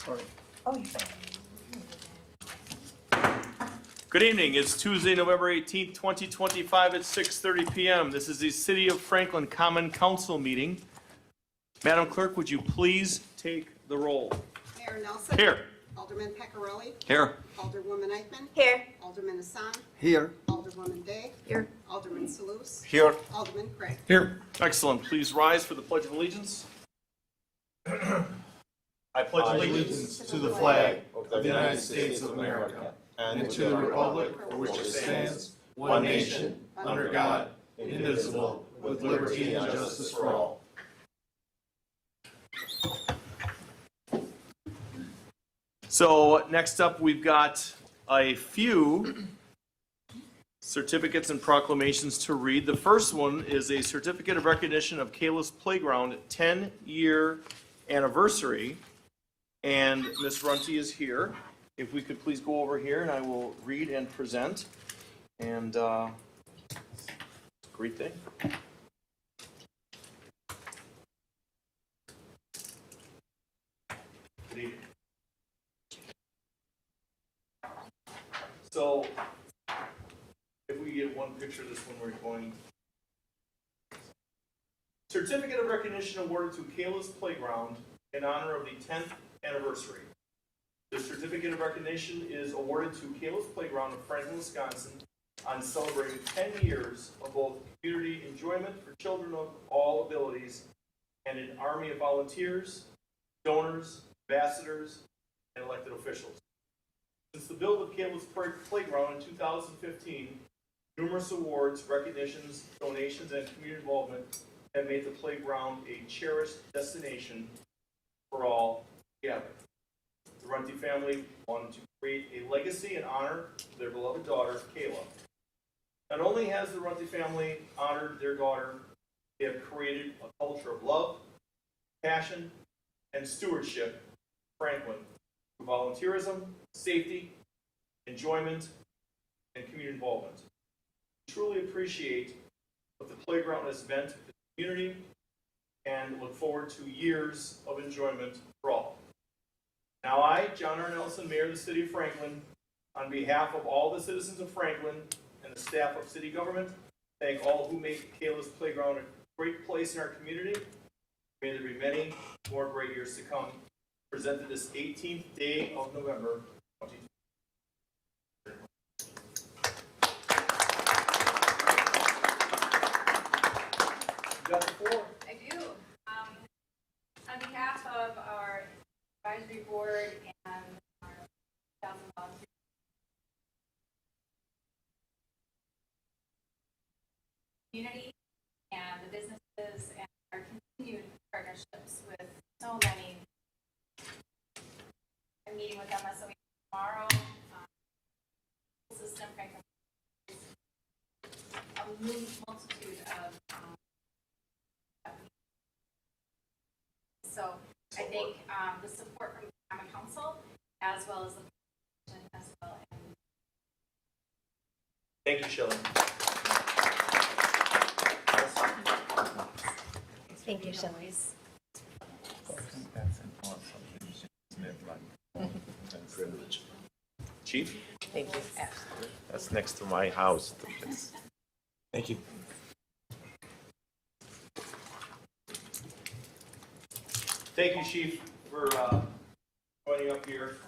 Sorry. Oh, you're fine. Good evening. It's Tuesday, November 18th, 2025 at 6:30 p.m. This is the City of Franklin Common Council meeting. Madam Clerk, would you please take the roll? Mayor Nelson. Here. Alderman Pecorelli. Here. Alderwoman Eichman. Here. Alderman Hassan. Here. Alderwoman Day. Here. Alderman Salus. Here. Alderman Craig. Here. Excellent. Please rise for the Pledge of Allegiance. I pledge allegiance to the flag of the United States of America and to the republic for which it stands, one nation, under God, indivisible, with liberty and justice for all. So next up, we've got a few certificates and proclamations to read. The first one is a certificate of recognition of Kalis Playground 10-year anniversary. And Ms. Runty is here. If we could please go over here and I will read and present. And great thing. Good evening. So, if we get one picture of this one, we're going. Certificate of recognition awarded to Kalis Playground in honor of the 10th anniversary. The certificate of recognition is awarded to Kalis Playground of Franklin, Wisconsin on celebrating 10 years of both community enjoyment for children of all abilities and an army of volunteers, donors, ambassadors, and elected officials. Since the build of Kalis Playground in 2015, numerous awards, recognitions, donations, and community involvement have made the playground a cherished destination for all together. The Runty family wanted to create a legacy in honor of their beloved daughter, Kayla. Not only has the Runty family honored their daughter, they have created a culture of love, passion, and stewardship in Franklin through volunteerism, safety, enjoyment, and community involvement. We truly appreciate what the playground has meant to the community and look forward to years of enjoyment for all. Now I, John R. Nelson, Mayor of the City of Franklin, on behalf of all the citizens of Franklin and the staff of city government, thank all who make Kalis Playground a great place in our community. May there be many more great years to come. Presented this 18th day of November, 2020. You got the floor. I do. On behalf of our advisory board and our 1,000 volunteers, community and the businesses and our continued partnerships with so many. I'm meeting with MSOE tomorrow. System, Franklin, a multitude of so I think the support from the Common Council as well as the as well. Thank you, Shelley. Thank you, Shelley. Chief? Thank you. That's next to my house. Thank you. Thank you, Chief, for joining up here.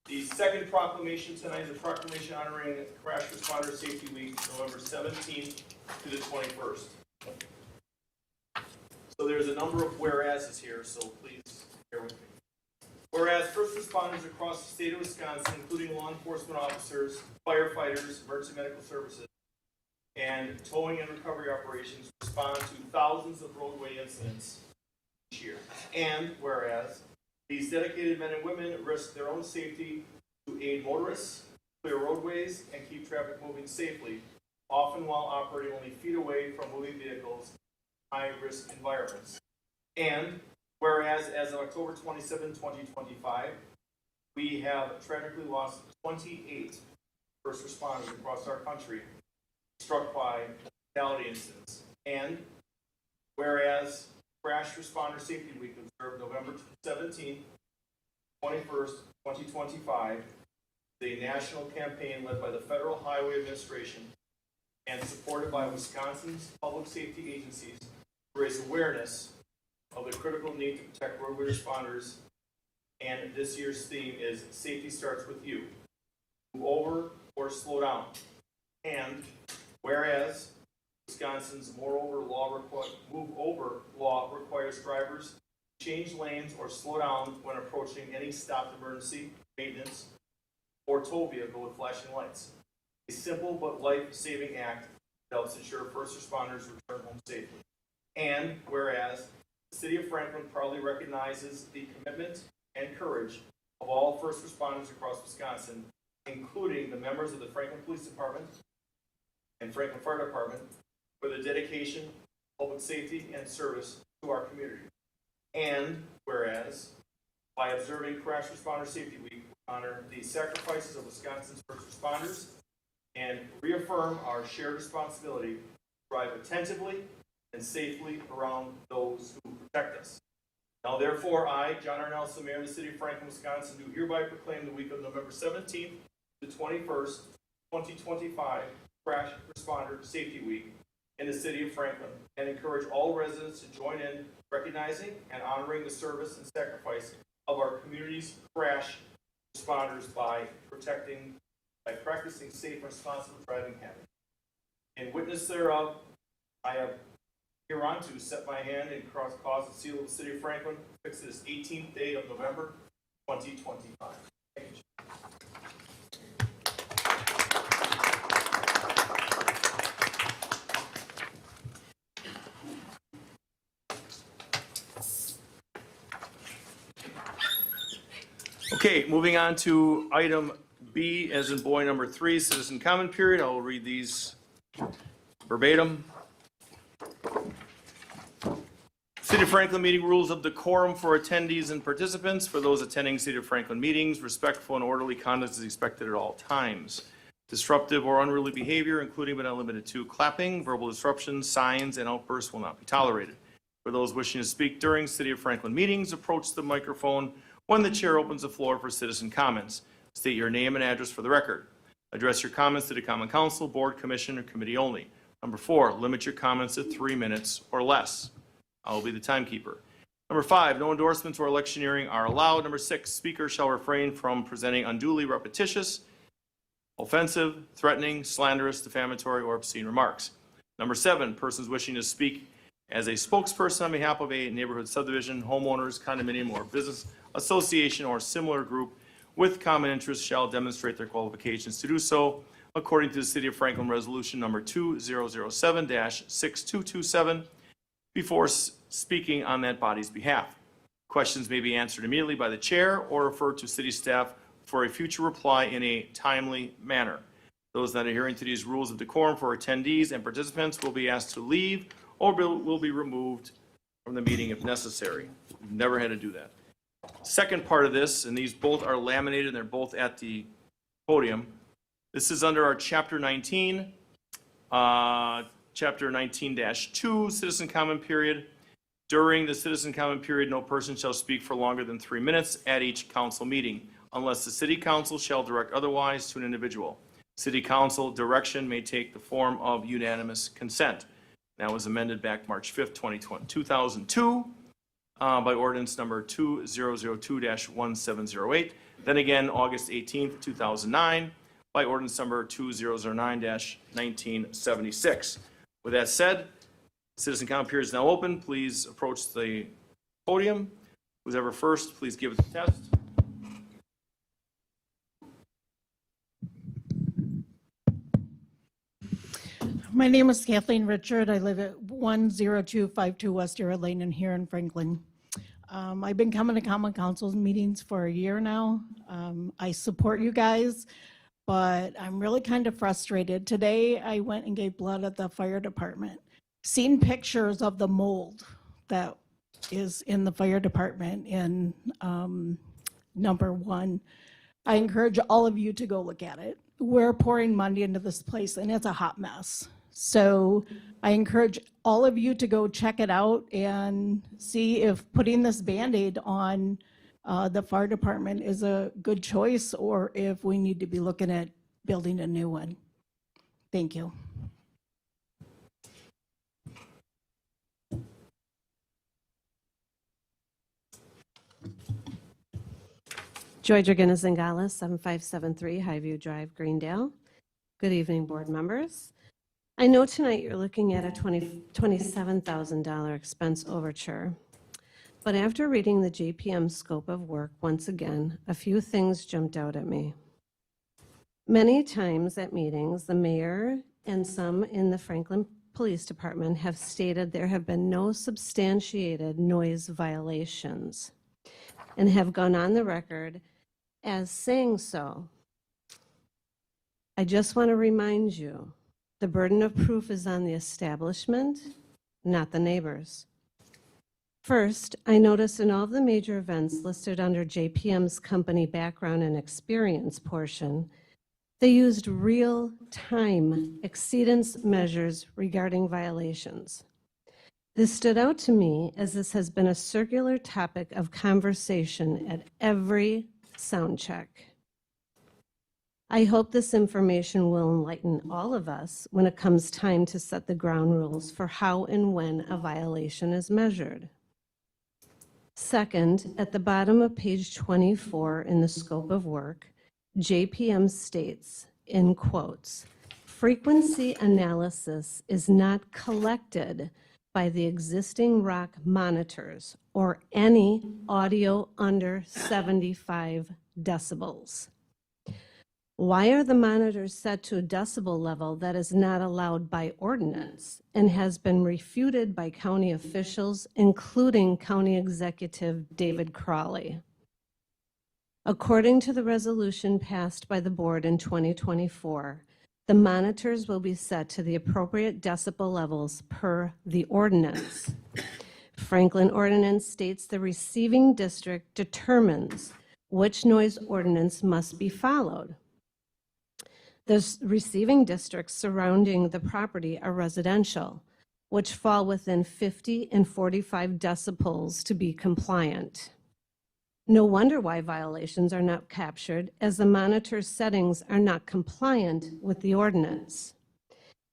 The second proclamation tonight is a proclamation honoring Crash Responder Safety Week, November 17th to the 21st. So there's a number of whereases here, so please bear with me. Whereas first responders across the state of Wisconsin, including law enforcement officers, firefighters, emergency medical services, and towing and recovery operations respond to thousands of roadway incidents each year. And whereas these dedicated men and women risk their own safety to aid motorists, clear roadways, and keep traffic moving safely, often while operating only feet away from moving vehicles in high-risk environments. And whereas as of October 27, 2025, we have tragically lost 28 first responders across our country struck by fatality incidents. And whereas Crash Responder Safety Week observed November 17th 21st, 2025, the national campaign led by the Federal Highway Administration and supported by Wisconsin's public safety agencies to raise awareness of the critical need to protect roadway responders. And this year's theme is Safety Starts With You. Move over or slow down. And whereas Wisconsin's move over law requires drivers to change lanes or slow down when approaching any stopped emergency, maintenance, or tow vehicle with flashing lights. A simple but life-saving act that helps ensure first responders return home safely. And whereas the City of Franklin proudly recognizes the commitment and courage of all first responders across Wisconsin, including the members of the Franklin Police Department and Franklin Fire Department, for their dedication, public safety, and service to our community. And whereas, by observing Crash Responder Safety Week, we honor the sacrifices of Wisconsin's first responders and reaffirm our shared responsibility to drive attentively and safely around those who protect us. Now therefore, I, John R. Nelson, Mayor of the City of Franklin, Wisconsin, do hereby proclaim the week of November 17th to 21st, 2025, Crash Responder Safety Week in the City of Franklin, and encourage all residents to join in recognizing and honoring the service and sacrifice of our community's crash responders by practicing safe and responsible driving habits. In witness thereof, I have hereunto set my hand and cause the seal of the City of Franklin, fixed this 18th day of November, 2025. Thank you. Okay, moving on to item B, as in boy number 3, citizen comment period. I will read these verbatim. City of Franklin meeting rules of decorum for attendees and participants. For those attending City of Franklin meetings, respectful and orderly conduct is expected at all times. Disruptive or unruly behavior, including but not limited to clapping, verbal disruptions, signs, and outbursts will not be tolerated. For those wishing to speak during City of Franklin meetings, approach the microphone when the chair opens the floor for citizen comments. State your name and address for the record. Address your comments to the Common Council, Board, Commission, or Committee only. Number 4, limit your comments to 3 minutes or less. I will be the timekeeper. Number 5, no endorsements or electioneering are allowed. Number 6, speakers shall refrain from presenting unduly repetitious, offensive, threatening, slanderous, defamatory, or obscene remarks. Number 7, persons wishing to speak as a spokesperson on behalf of a neighborhood subdivision, homeowners, condominium, or business association or similar group with common interests shall demonstrate their qualifications to do so according to the City of Franklin Resolution Number 2007-6227 before speaking on that body's behalf. Questions may be answered immediately by the chair or referred to city staff for a future reply in a timely manner. Those not adhering to these rules of decorum for attendees and participants will be asked to leave or will be removed from the meeting if necessary. We've never had to do that. Second part of this, and these both are laminated and they're both at the podium. This is under our Chapter 19, Chapter 19-2, Citizen Comment Period. During the Citizen Comment Period, no person shall speak for longer than 3 minutes at each council meeting, unless the City Council shall direct otherwise to an individual. City Council direction may take the form of unanimous consent. That was amended back March 5th, 2002. By ordinance number 2002-1708. Then again, August 18th, 2009, by ordinance number 2009-1976. With that said, citizen comment period is now open. Please approach the podium. Who's ever first, please give it the test. My name is Kathleen Richard. I live at 10252 West Era Lane in here in Franklin. I've been coming to Common Council's meetings for a year now. I support you guys, but I'm really kind of frustrated. Today, I went and gave blood at the fire department. Seen pictures of the mold that is in the fire department in number 1. I encourage all of you to go look at it. We're pouring money into this place and it's a hot mess. So I encourage all of you to go check it out and see if putting this Band-Aid on the fire department is a good choice or if we need to be looking at building a new one. Thank you. Joy Dragana Zingala, 7573 Highview Drive, Greendale. Good evening, board members. I know tonight you're looking at a $27,000 expense overture, but after reading the JPM scope of work once again, a few things jumped out at me. Many times at meetings, the mayor and some in the Franklin Police Department have stated there have been no substantiated noise violations and have gone on the record as saying so. I just want to remind you, the burden of proof is on the establishment, not the neighbors. First, I noticed in all of the major events listed under JPM's company background and experience portion, they used real-time exceedance measures regarding violations. This stood out to me as this has been a circular topic of conversation at every sound check. I hope this information will enlighten all of us when it comes time to set the ground rules for how and when a violation is measured. Second, at the bottom of page 24 in the scope of work, JPM states, in quotes, frequency analysis is not collected by the existing rock monitors or any audio under 75 decibels. Why are the monitors set to a decibel level that is not allowed by ordinance and has been refuted by county officials, including County Executive David Crawley? According to the resolution passed by the board in 2024, the monitors will be set to the appropriate decibel levels per the ordinance. Franklin ordinance states the receiving district determines which noise ordinance must be followed. The receiving districts surrounding the property are residential, which fall within 50 and 45 decibels to be compliant. No wonder why violations are not captured, as the monitor settings are not compliant with the ordinance.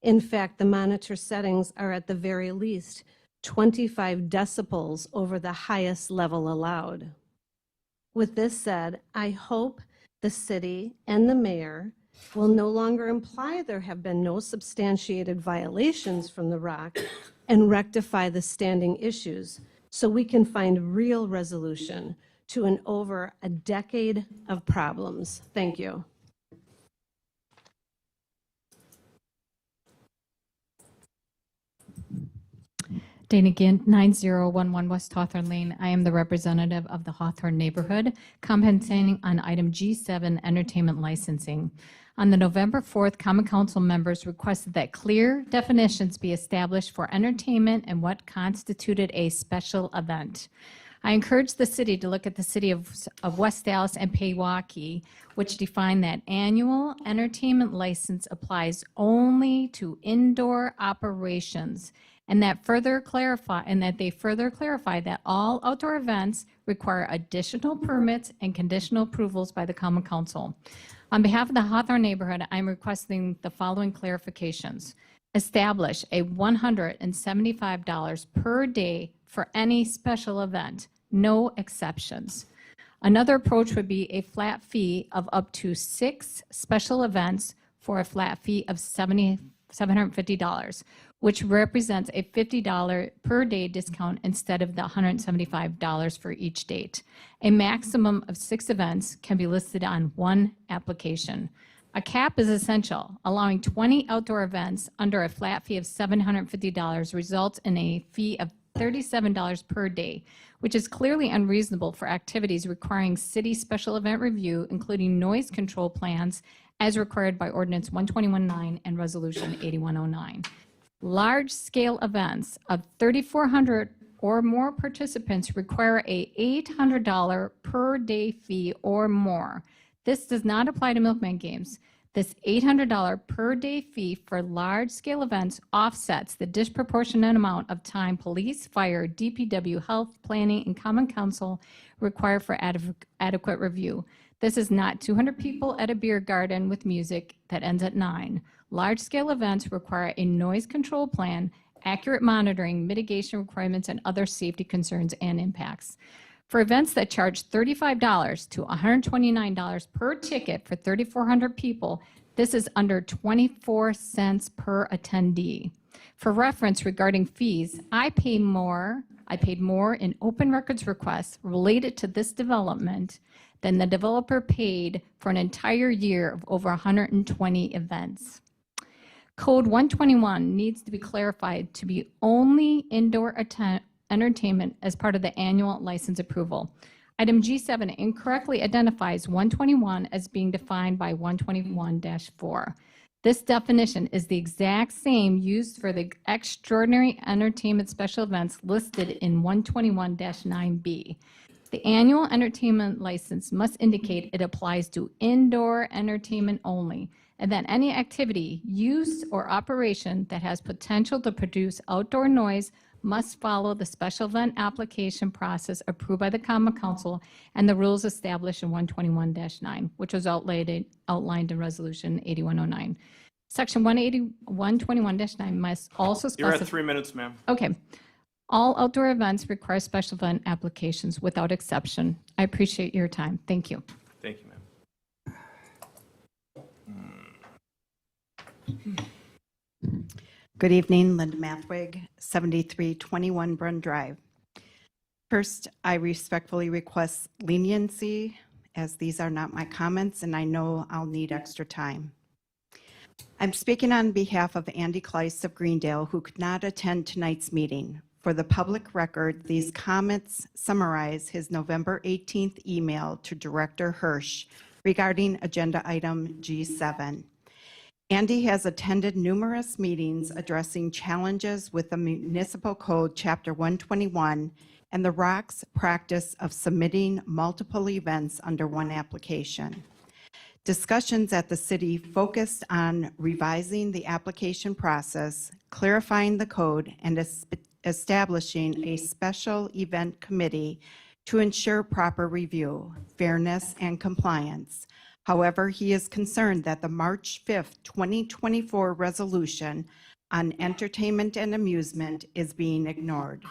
In fact, the monitor settings are at the very least 25 decibels over the highest level allowed. With this said, I hope the city and the mayor will no longer imply there have been no substantiated violations from the ROC and rectify the standing issues so we can find real resolution to an over a decade of problems. Thank you. Dana Gint, 9011 West Hawthorne Lane. I am the representative of the Hawthorne neighborhood, commenting on item G7, entertainment licensing. On the November 4th, Common Council members requested that clear definitions be established for entertainment and what constituted a special event. I encourage the city to look at the city of West Dallas and Pewaukee, which define that annual entertainment license applies only to indoor operations, and that they further clarify that all outdoor events require additional permits and conditional approvals by the Common Council. On behalf of the Hawthorne neighborhood, I'm requesting the following clarifications. Establish a $175 per day for any special event, no exceptions. Another approach would be a flat fee of up to 6 special events for a flat fee of $750, which represents a $50 per day discount instead of the $175 for each date. A maximum of 6 events can be listed on one application. A cap is essential. Allowing 20 outdoor events under a flat fee of $750 results in a fee of $37 per day, which is clearly unreasonable for activities requiring city special event review, including noise control plans as required by Ordinance 121.9 and Resolution 8109. Large-scale events of 3,400 or more participants require a $800 per day fee or more. This does not apply to Milkman Games. This $800 per day fee for large-scale events offsets the disproportionate amount of time police, fire, DPW, health, planning, and common council require for adequate review. This is not 200 people at a beer garden with music that ends at 9. Large-scale events require a noise control plan, accurate monitoring, mitigation requirements, and other safety concerns and impacts. For events that charge $35 to $129 per ticket for 3,400 people, this is under 24 cents per attendee. For reference regarding fees, I paid more in open records requests related to this development than the developer paid for an entire year of over 120 events. Code 121 needs to be clarified to be only indoor entertainment as part of the annual license approval. Item G7 incorrectly identifies 121 as being defined by 121-4. This definition is the exact same used for the extraordinary entertainment special events listed in 121-9B. The annual entertainment license must indicate it applies to indoor entertainment only, and that any activity, use, or operation that has potential to produce outdoor noise must follow the special event application process approved by the Common Council and the rules established in 121-9, which was outlined in Resolution 8109. Section 121-9 must also You're at specify. 3 minutes, ma'am. Okay. All outdoor events require special event applications without exception. I appreciate your time. Thank you. Thank you, ma'am. Good evening, Linda Mathwig, 7321 Brun Drive. First, I respectfully request leniency, as these are not my comments, and I know I'll need extra time. I'm speaking on behalf of Andy Kleiss of Greendale, who could not attend tonight's meeting. For the public record, these comments summarize his November 18th email to Director Hirsch regarding agenda item G7. Andy has attended numerous meetings addressing challenges with the Municipal Code, Chapter 121, and the ROC's practice of submitting multiple events under one application. Discussions at the city focused on revising the application process, clarifying the code, and establishing a special event committee to ensure proper review, fairness, and compliance. However, he is concerned that the March 5th, 2024 resolution on entertainment and amusement is being ignored.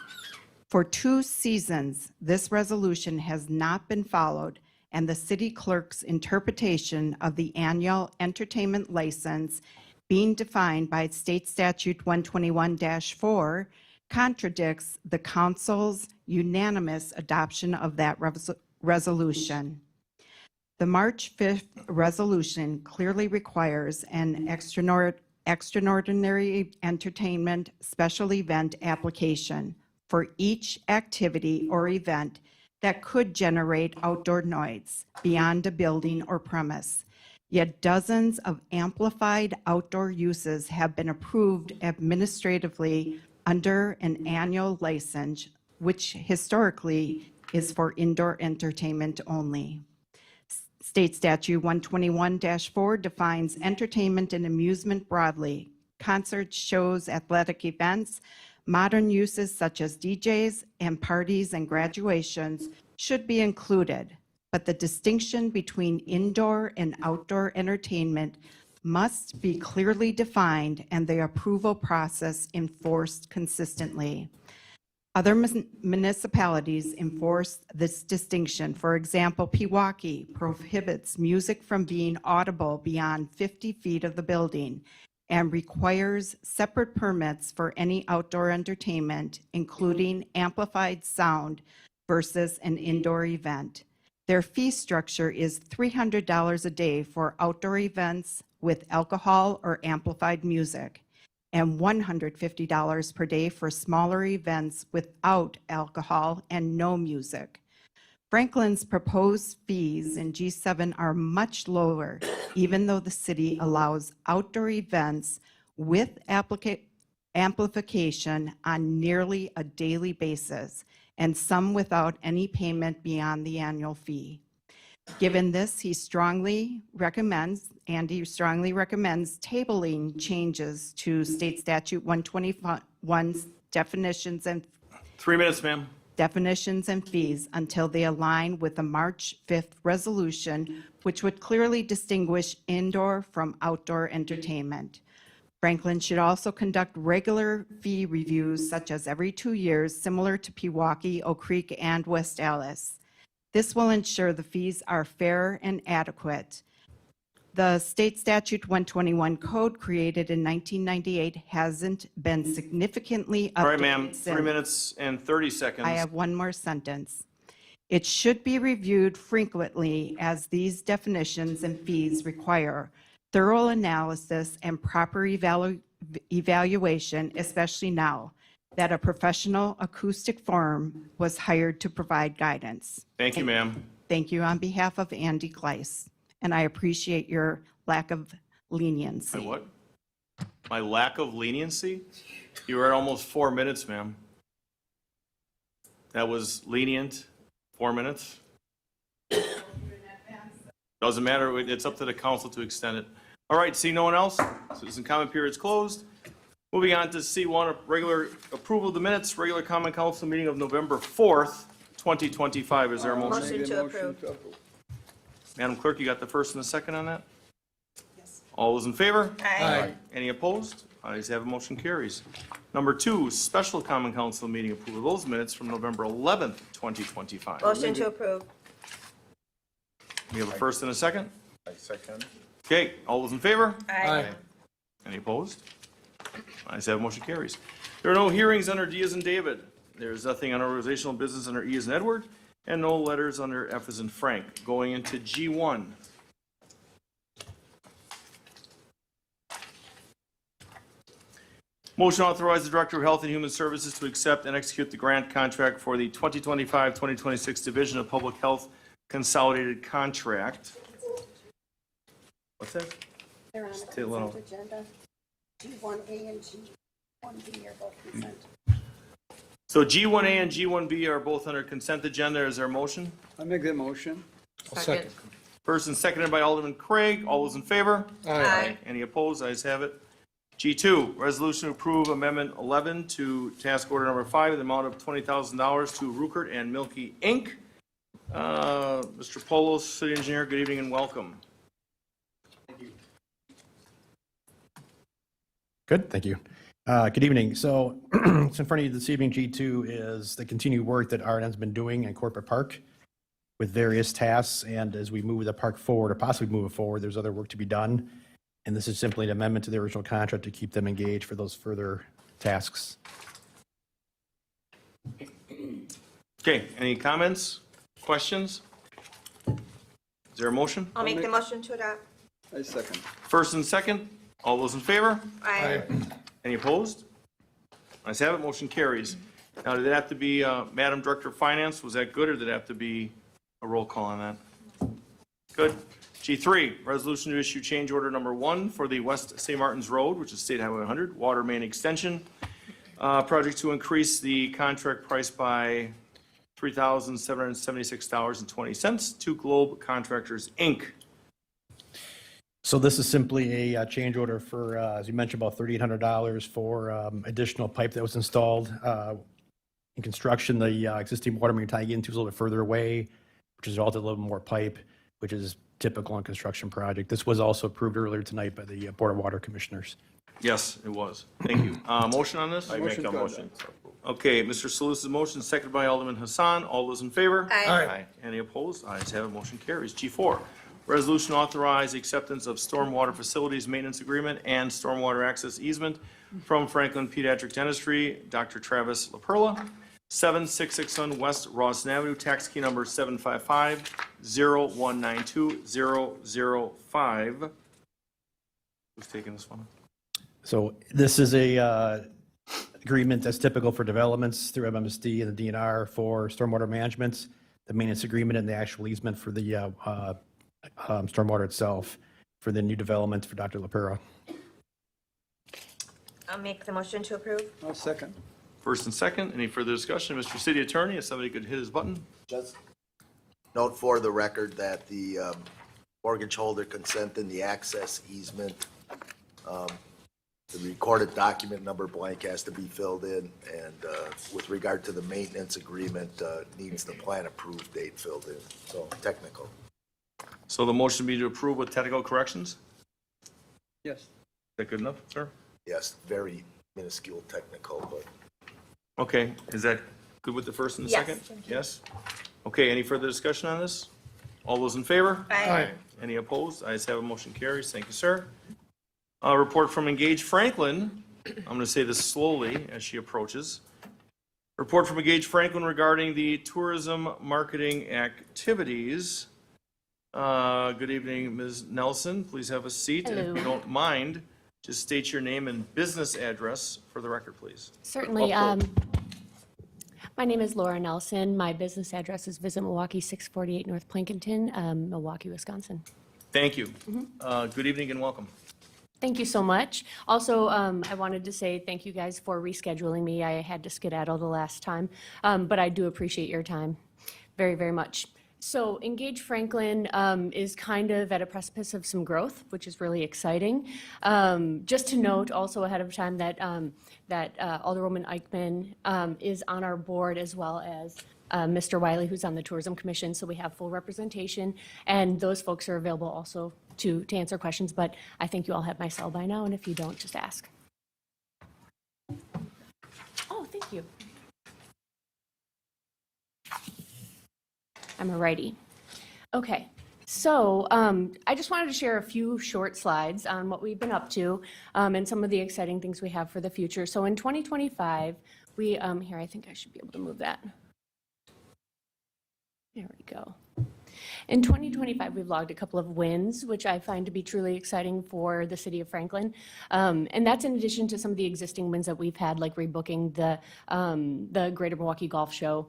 For 2 seasons, this resolution has not been followed, and the city clerk's interpretation of the annual entertainment license being defined by State Statute 121-4 contradicts the council's unanimous adoption of that resolution. The March 5th resolution clearly requires an extraordinary entertainment special event application for each activity or event that could generate outdoor noise beyond a building or premise. Yet dozens of amplified outdoor uses have been approved administratively under an annual license, which historically is for indoor entertainment only. State Statute 121-4 defines entertainment and amusement broadly. Concerts, shows, athletic events, modern uses such as DJs and parties and graduations should be included, but the distinction between indoor and outdoor entertainment must be clearly defined and the approval process enforced consistently. Other municipalities enforce this distinction. For example, Pewaukee prohibits music from being audible beyond 50 feet of the building and requires separate permits for any outdoor entertainment, including amplified sound versus an indoor event. Their fee structure is $300 a day for outdoor events with alcohol or amplified music, and $150 per day for smaller events without alcohol and no music. Franklin's proposed fees in G7 are much lower, even though the city allows outdoor events with amplification on nearly a daily basis, and some without any payment beyond the annual fee. Given this, Andy strongly recommends tabling changes to State Statute 121's definitions and 3 minutes, ma'am. fees until they align with the March 5th resolution, which would clearly distinguish indoor from outdoor entertainment. Franklin should also conduct regular fee reviews, such as every 2 years, similar to Pewaukee, Oak Creek, and West Allis. This will ensure the fees are fair and adequate. The State Statute 121 code created in 1998 hasn't been significantly updated. All right, ma'am, 3 since. minutes and 30 seconds. I have one more sentence. It should be reviewed frequently as these definitions and fees require thorough analysis and proper evaluation, especially now that a professional acoustic firm was hired to provide guidance. Thank you, ma'am. Thank you on behalf of Andy Gleiss, and I appreciate your lack of leniency. My what? My lack of leniency? You were at almost 4 minutes, ma'am. That was lenient, 4 minutes? Doesn't matter, it's up to the council to extend it. All right, see no one else? Citizen comment period is closed. Moving on to C1, regular approval of the minutes, regular common council meeting of November 4th, 2025. Is there a motion? Motion to approve. Madam Clerk, you got the first and the second on that? All those in favor? Aye. Any opposed? Ayes have, a motion carries. Number 2, special common council meeting approval of those minutes from November 11th, 2025. Motion to approve. We have a first and a second? I second. Okay, all those in favor? Aye. Any opposed? Ayes have, motion carries. There are no hearings under D as in David. There is nothing on organizational business under E as in Edward, and no letters under F as in Frank. Going into G1. Motion to authorize the Director of Health and Human Services to accept and execute the grant contract for the 2025-2026 Division of Public Health Consolidated Contract. What's that? They're on Stay low. the consent agenda. G1A and G1B are both consent. So G1A and G1B are both under consent agenda. Is there a motion? I make that motion. Second. First and seconded by Alderman Craig. All those in favor? Aye. Any opposed? Ayes have it. G2, resolution to approve Amendment 11 to Task Order Number 5 in the amount of $20,000 to Rukert and Milky, Inc. Mr. Polos, City Engineer, good evening and welcome. Good, thank you. Good evening. So in front of you this evening, G2 is the continued work that R&M's been doing in Corporate Park with various tasks. And as we move the park forward, or possibly move it forward, there's other work to be done. And this is simply an amendment to the original contract to keep them engaged for those further tasks. Okay, any comments, questions? Is there a motion? I'll make the motion to adopt. I second. First and second, all those in favor? Aye. Any opposed? Ayes have it, motion carries. Now, did it have to be, Madam Director of Finance, was that good, or did it have to be a roll call on that? Good. G3, resolution to issue change order number 1 for the West St. Martin's Road, which is State Highway 100, water main extension. Project to increase the contract price by $3,776.20 to Globe Contractors, Inc. So this is simply a change order for, as you mentioned, about $3,800 for additional pipe that was installed. In construction, the existing water main tying into is a little bit further away, which resulted in a little more pipe, which is typical on construction project. This was also approved earlier tonight by the Board of Water Commissioners. Yes, it was. Thank you. Motion on this? I make a motion. Okay, Mr. Salus's motion, seconded by Alderman Hassan. All those in favor? Aye. Any opposed? Ayes have it, motion carries. G4, resolution authorize acceptance of stormwater facilities maintenance agreement and stormwater access easement from Franklin Pediatric Dentistry, Dr. Travis LaPerla, 7661 West Rawson Avenue, tax key number 755-0192-005. Who's taking this one? So this is a agreement that's typical for developments through MMSD and the DNR for stormwater management, the maintenance agreement and the actual easement for the stormwater itself for the new development for Dr. LaPera. I'll make the motion to approve. I'll second. First and second, any further discussion? Mr. City Attorney, if somebody could hit his button. Note for the record that the mortgage holder consent in the access easement, the recorded document number blank has to be filled in, and with regard to the maintenance agreement, needs the plan approved date filled in, so technical. So the motion be to approve with technical corrections? Yes. Is that good enough, sir? Yes, very minuscule technical, but Okay, is that good with the first and the Yes. second? Yes? Okay, any further discussion on this? All those in favor? Aye. Any opposed? Ayes have a motion carries. Thank you, sir. Report from Engage Franklin. I'm going to say this slowly as she approaches. Report from Engage Franklin regarding the tourism marketing activities. Good evening, Ms. Nelson. Please have a seat. And if you don't mind, just state your name and business address for the record, please. Certainly. Up close. My name is Laura Nelson. My business address is Visit Milwaukee, 648 North Plankinton, Milwaukee, Wisconsin. Thank you. Good evening and welcome. Thank you so much. Also, I wanted to say thank you guys for rescheduling me. I had to skedaddle the last time, but I do appreciate your time very, very much. So Engage Franklin is kind of at a precipice of some growth, which is really exciting. Just to note also ahead of time that Alderwoman Eichmann is on our board, as well as Mr. Wiley, who's on the Tourism Commission, so we have full representation, and those folks are available also to answer questions, but I think you all have my cell by now, and if you don't, just ask. Oh, thank you. I'm a righty. Okay, so I just wanted to share a few short slides on what we've been up to and some of the exciting things we have for the future. So in 2025, we, here, I think I should be able to move that. There we go. In 2025, we've logged a couple of wins, which I find to be truly exciting for the city of Franklin. And that's in addition to some of the existing wins that we've had, like rebooking the Greater Milwaukee Golf Show,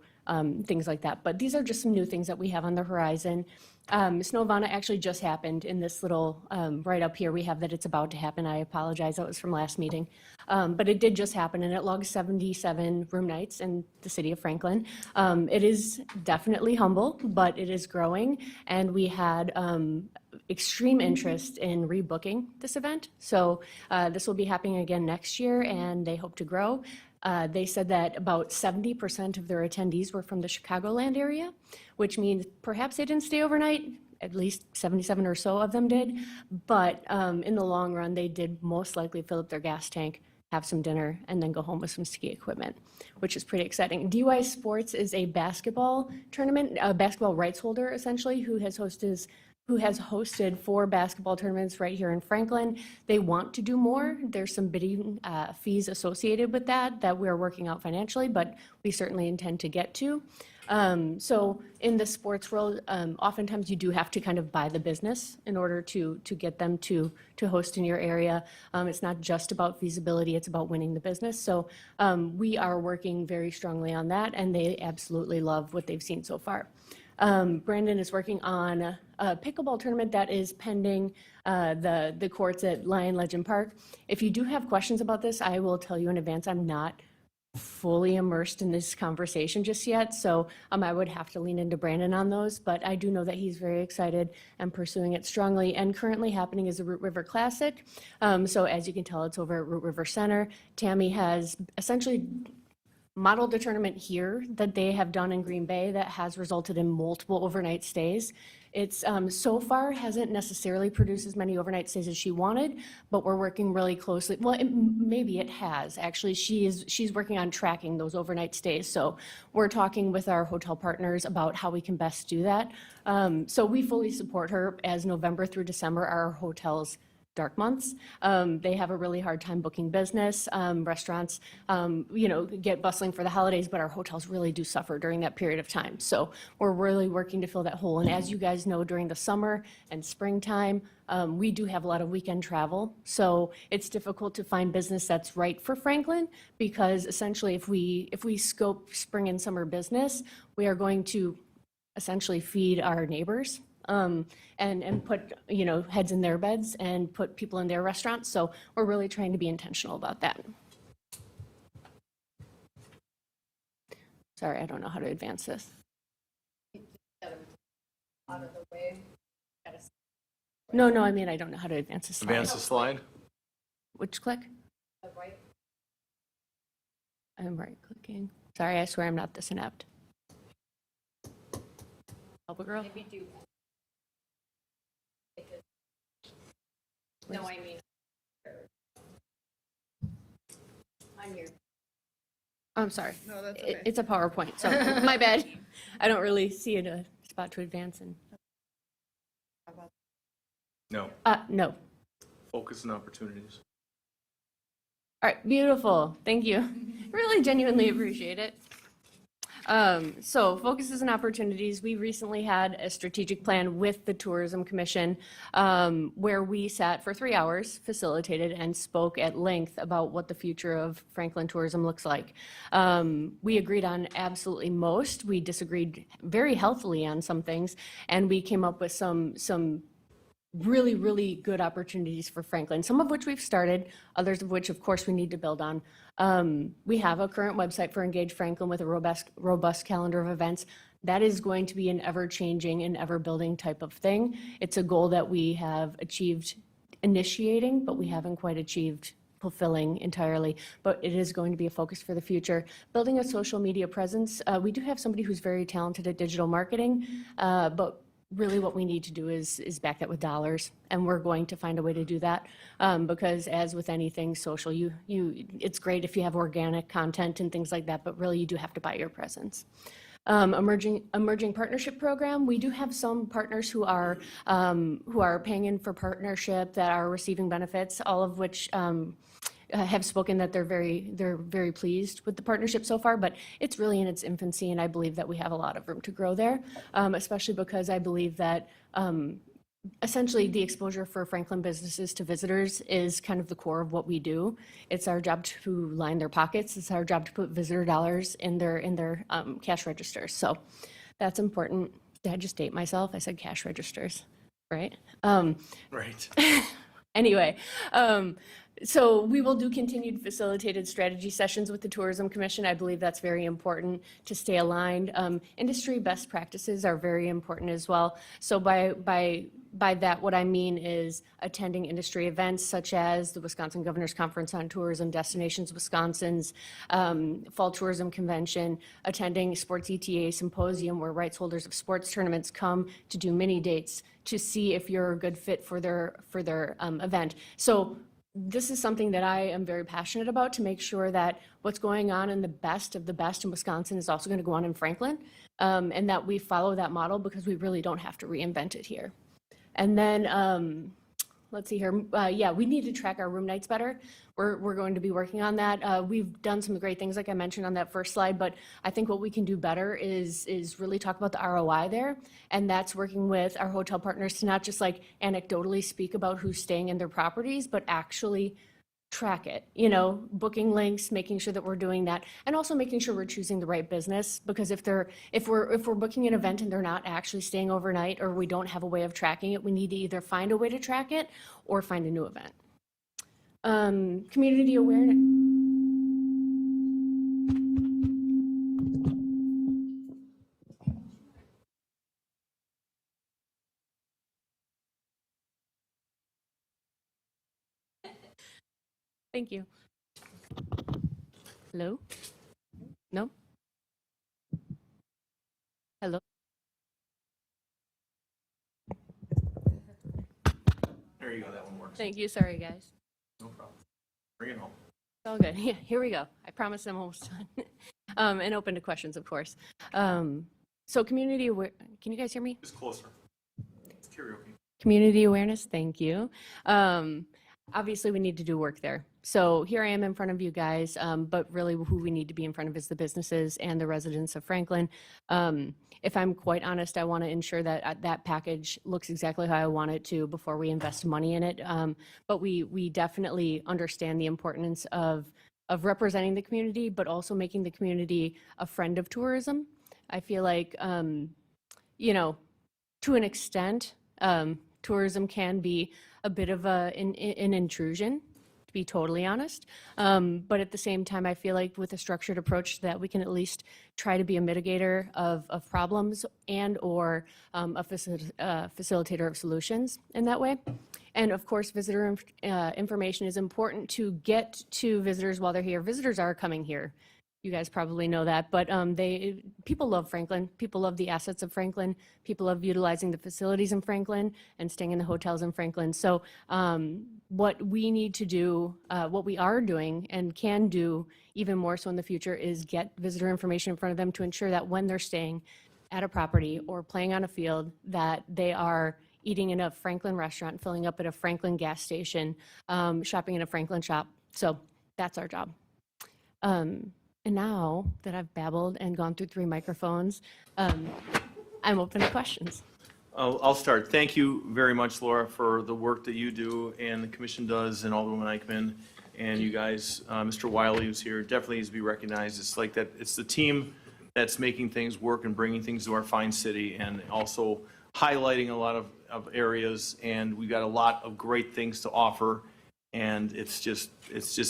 things like that. But these are just some new things that we have on the horizon. Snowvana actually just happened in this little, right up here, we have that it's about to happen. I apologize, that was from last meeting. But it did just happen, and it logged 77 room nights in the city of Franklin. It is definitely humble, but it is growing, and we had extreme interest in rebooking this event. So this will be happening again next year, and they hope to grow. They said that about 70% of their attendees were from the Chicagoland area, which means perhaps they didn't stay overnight, at least 77 or so of them did, but in the long run, they did most likely fill up their gas tank, have some dinner, and then go home with some ski equipment, which is pretty exciting. DUI Sports is a basketball tournament, a basketball rights holder, essentially, who has hosted 4 basketball tournaments right here in Franklin. They want to do more. There's some bidding fees associated with that we're working out financially, but we certainly intend to get to. So in the sports world, oftentimes you do have to kind of buy the business in order to get them to host in your area. It's not just about feasibility, it's about winning the business. So we are working very strongly on that, and they absolutely love what they've seen so far. Brandon is working on a pickleball tournament that is pending the courts at Lion Legend Park. If you do have questions about this, I will tell you in advance, I'm not fully immersed in this conversation just yet, so I would have to lean into Brandon on those, but I do know that he's very excited and pursuing it strongly. And currently happening is the Root River Classic. So as you can tell, it's over at Root River Center. Tammy has essentially modeled a tournament here that they have done in Green Bay that has resulted in multiple overnight stays. It's so far hasn't necessarily produced as many overnight stays as she wanted, but we're working really closely. Well, maybe it has. Actually, she's working on tracking those overnight stays. So we're talking with our hotel partners about how we can best do that. So we fully support her, as November through December are our hotel's dark months. They have a really hard time booking business. Restaurants, get bustling for the holidays, but our hotels really do suffer during that period of time. So we're really working to fill that hole. And as you guys know, during the summer and springtime, we do have a lot of weekend travel. So it's difficult to find business that's right for Franklin, because essentially if we scope spring and summer business, we are going to essentially feed our neighbors. And put, heads in their beds and put people in their restaurants. So we're really trying to be intentional about that. Sorry, I don't know how to advance this. out of the way. No, no, I mean, I don't know how to advance the slide. Advance the slide. Which click? The right. I'm right clicking. Sorry, I swear I'm not this inept. Help a girl? Maybe do. No, I mean. On your. I'm sorry. No, that's It's a PowerPoint, so my bad. I don't really see a spot to advance in. No. No. Focus and opportunities. All right, beautiful. Thank you. Really genuinely appreciate it. So focuses and opportunities. We recently had a strategic plan with the Tourism Commission where we sat for 3 hours, facilitated, and spoke at length about what the future of Franklin tourism looks like. We agreed on absolutely most. We disagreed very healthily on some things, and we came up with some really, really good opportunities for Franklin, some of which we've started, others of which, of course, we need to build on. We have a current website for Engage Franklin with a robust calendar of events. That is going to be an ever-changing and ever-building type of thing. It's a goal that we have achieved initiating, but we haven't quite achieved fulfilling entirely, but it is going to be a focus for the future. Building a social media presence. We do have somebody who's very talented at digital marketing, but really what we need to do is back that with dollars, and we're going to find a way to do that because as with anything social, it's great if you have organic content and things like that, but really you do have to buy your presence. Emerging partnership program. We do have some partners who are paying in for partnership that are receiving benefits, all of which have spoken that they're very pleased with the partnership so far, but it's really in its infancy, and I believe that we have a lot of room to grow there, especially because I believe that essentially the exposure for Franklin businesses to visitors is kind of the core of what we do. It's our job to line their pockets. It's our job to put visitor dollars in their cash registers. So that's important. Did I just date myself? I said cash registers, right? Right. Anyway, so we will do continued facilitated strategy sessions with the Tourism Commission. I believe that's very important to stay aligned. Industry best practices are very important as well. So by that, what I mean is attending industry events such as the Wisconsin Governor's Conference on Tourism Destinations, Wisconsin's Fall Tourism Convention, attending Sports ETA Symposium where rights holders of sports tournaments come to do mini dates to see if you're a good fit for their event. So this is something that I am very passionate about, to make sure that what's going on in the best of the best in Wisconsin is also going to go on in Franklin, and that we follow that model because we really don't have to reinvent it here. And then, let's see here. Yeah, we need to track our room nights better. We're going to be working on that. We've done some great things, like I mentioned on that first slide, but I think what we can do better is really talk about the ROI there. And that's working with our hotel partners to not just like anecdotally speak about who's staying in their properties, but actually track it, booking links, making sure that we're doing that, and also making sure we're choosing the right business, because if we're booking an event and they're not actually staying overnight, or we don't have a way of tracking it, we need to either find a way to track it or find a new event. Community awareness. Thank you. Hello? No? Hello? There you go, that one works. Thank you, sorry, guys. No problem. Bring it home. It's all good. Yeah, here we go. I promise I'm almost done. And open to questions, of course. So community aware, can you guys hear me? Just closer. It's karaoke. Community awareness, thank you. Obviously, we need to do work there. So here I am in front of you guys, but really who we need to be in front of is the businesses and the residents of Franklin. If I'm quite honest, I want to ensure that that package looks exactly how I want it to before we invest money in it. But we definitely understand the importance of representing the community, but also making the community a friend of tourism. I feel like, to an extent, tourism can be a bit of an intrusion to be totally honest. But at the same time, I feel like with a structured approach that we can at least try to be a mitigator of problems and or a facilitator of solutions in that way. And of course, visitor information is important to get to visitors while they're here. Visitors are coming here. You guys probably know that, but people love Franklin. People love the assets of Franklin. People love utilizing the facilities in Franklin and staying in the hotels in Franklin. So what we need to do, what we are doing and can do even more so in the future is get visitor information in front of them to ensure that when they're staying at a property or playing on a field, that they are eating in a Franklin restaurant, filling up at a Franklin gas station, shopping in a Franklin shop. So that's our job. And now that I've babbled and gone through 3 microphones, I'm open to questions. I'll start. Thank you very much, Laura, for the work that you do and the commission does, and Alderwoman Eichman and you guys. Mr. Wiley, who's here, definitely needs to be recognized. It's like that. It's the team that's making things work and bringing things to our fine city, and also highlighting a lot of areas. And we've got a lot of great things to offer. And it's just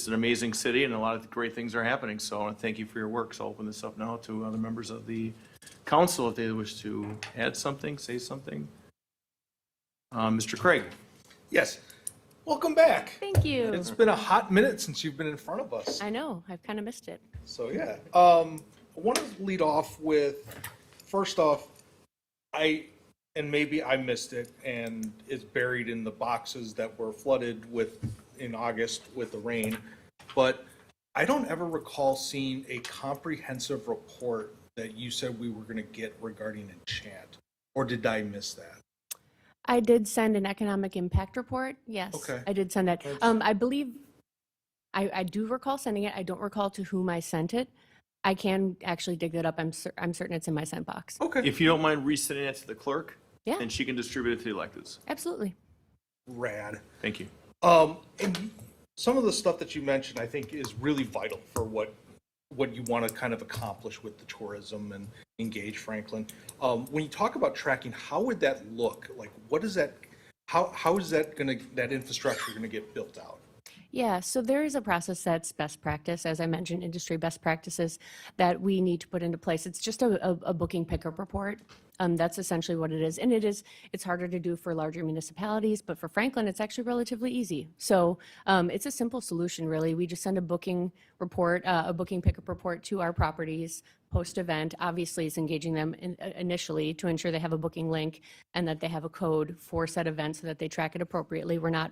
an amazing city, and a lot of great things are happening. So I want to thank you for your work. So I'll open this up now to other members of the council if they wish to add something, say something. Mr. Craig. Yes. Welcome back. Thank you. It's been a hot minute since you've been in front of us. I know, I've kind of missed it. So, yeah. I want to lead off with, first off, maybe I missed it, and it's buried in the boxes that were flooded in August with the rain, but I don't ever recall seeing a comprehensive report that you said we were going to get regarding Enchant, or did I miss that? I did send an economic impact report. Yes, Okay. I did send that. I believe, I do recall sending it. I don't recall to whom I sent it. I can actually dig that up. I'm certain it's in my sent box. Okay. If you don't mind resending it to the clerk, Yeah. and she can distribute it to the electeds. Absolutely. Rad. Thank you. And some of the stuff that you mentioned, I think, is really vital for what you want to kind of accomplish with the tourism and engage Franklin. When you talk about tracking, how would that look? Like, what is that? How is that that infrastructure going to get built out? Yeah, so there is a process that's best practice, as I mentioned, industry best practices that we need to put into place. It's just a booking pickup report. That's essentially what it is. And it's harder to do for larger municipalities, but for Franklin, it's actually relatively easy. So it's a simple solution, really. We just send a booking report, a booking pickup report to our properties post-event. Obviously, it's engaging them initially to ensure they have a booking link and that they have a code for said event so that they track it appropriately. We're not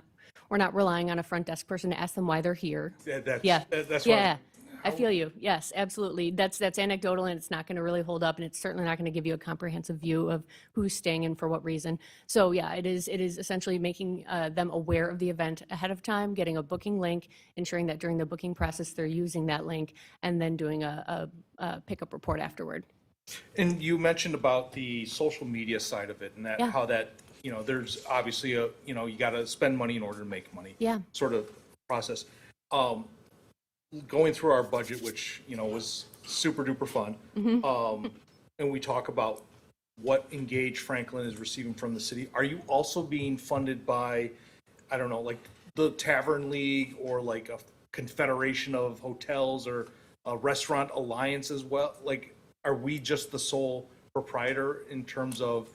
relying on a front desk person to ask them why they're here. That's Yeah, I feel you. Yes, absolutely. That's anecdotal, and it's not going to really hold up, and it's certainly not going to give you a comprehensive view of who's staying and for what reason. So yeah, it is essentially making them aware of the event ahead of time, getting a booking link, ensuring that during the booking process they're using that link, and then doing a pickup report afterward. And you mentioned about the social media side of it, and that Yeah. how that, there's obviously you got to spend money in order to make money. Yeah. Sort of process. Going through our budget, which was super duper fun, and we talk about what Engage Franklin is receiving from the city. Are you also being funded by, I don't know, like the Tavern League or like a confederation of hotels or a restaurant alliance as well? Like, are we just the sole proprietor in terms of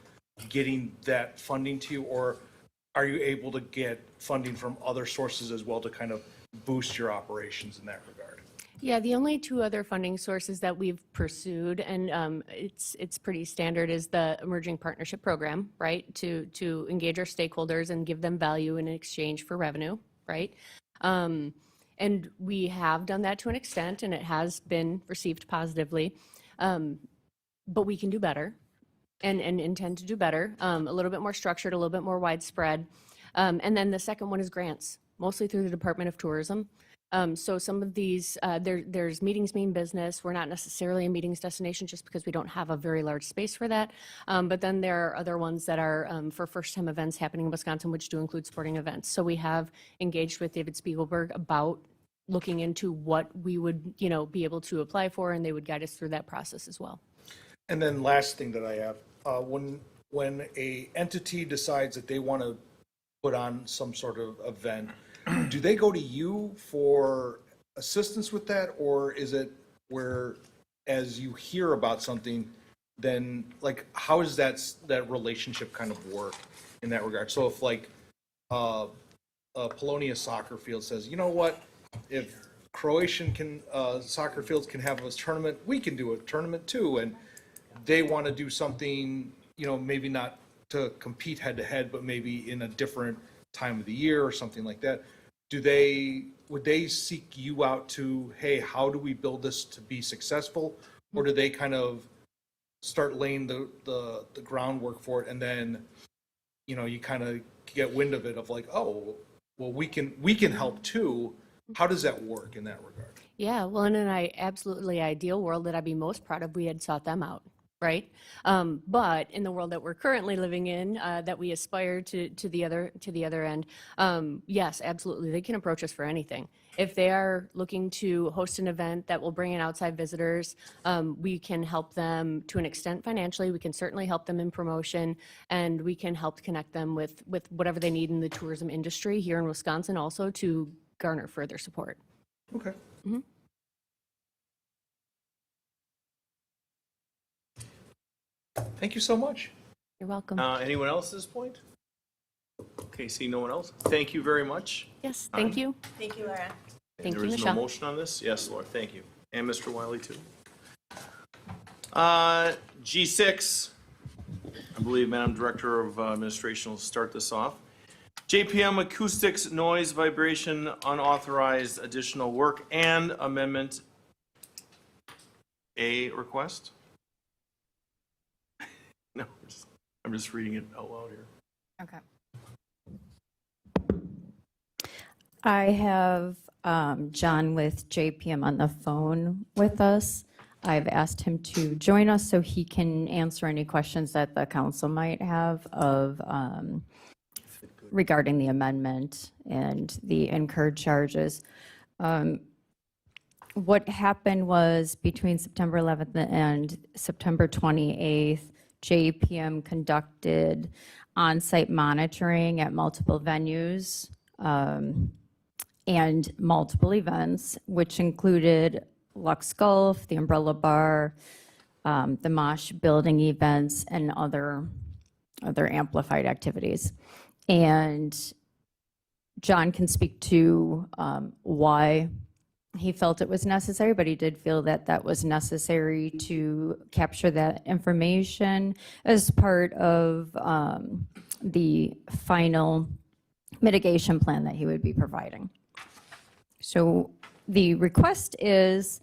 getting that funding to you, or are you able to get funding from other sources as well to kind of boost your operations in that regard? Yeah, the only 2 other funding sources that we've pursued, and it's pretty standard, is the Emerging Partnership Program, right? To engage our stakeholders and give them value in exchange for revenue, right? And we have done that to an extent, and it has been received positively. But we can do better, and intend to do better, a little bit more structured, a little bit more widespread. And then the second one is grants, mostly through the Department of Tourism. So some of these, there's meetings mean business. We're not necessarily a meetings destination just because we don't have a very large space for that. But then there are other ones that are for first-time events happening in Wisconsin, which do include sporting events. So we have engaged with David Spiegelberg about looking into what we would, be able to apply for, and they would guide us through that process as well. And then last thing that I have, when a entity decides that they want to put on some sort of event, do they go to you for assistance with that? Or is it where, as you hear about something, then like, how does that relationship kind of work in that regard? So if like, Polonia soccer field says, you know what, if Croatian soccer fields can have a tournament, we can do a tournament too, and they want to do something, you know, maybe not to compete head to head, but maybe in a different time of the year or something like that. Would they seek you out to, hey, how do we build this to be successful? Or do they kind of start laying the groundwork for it, and then, you know, you kind of get wind of it of like, oh, well, we can help too. How does that work in that regard? Yeah, well, in an absolutely ideal world that I'd be most proud of, we had sought them out, right? But in the world that we're currently living in, that we aspire to the other end, yes, absolutely, they can approach us for anything. If they are looking to host an event that will bring in outside visitors, we can help them to an extent financially. We can certainly help them in promotion, and we can help connect them with whatever they need in the tourism industry here in Wisconsin, also to garner further support. Okay. Mhm. Thank you so much. You're welcome. Anyone else at this point? Okay, see no one else. Thank you very much. Yes, thank you. Thank you, Laura. Thank There you, is no Michelle. motion on this? Yes, Laura, thank you. And Mr. Wiley, too. G6, I believe Madam Director of Administration will start this off. JPM acoustics, noise, vibration, unauthorized additional work, and amendment A request? No, I'm just reading it out loud here. Okay. I have John with JPM on the phone with us. I've asked him to join us so he can answer any questions that the council might have of regarding the amendment and the incurred charges. What happened was between September 11th and September 28th, JPM conducted on-site monitoring at multiple venues and multiple events, which included Lux Golf, the Umbrella Bar, the Mosh building events, and other amplified activities. And John can speak to why he felt it was necessary, but he did feel that that was necessary to capture that information as part of the final mitigation plan that he would be providing. So the request is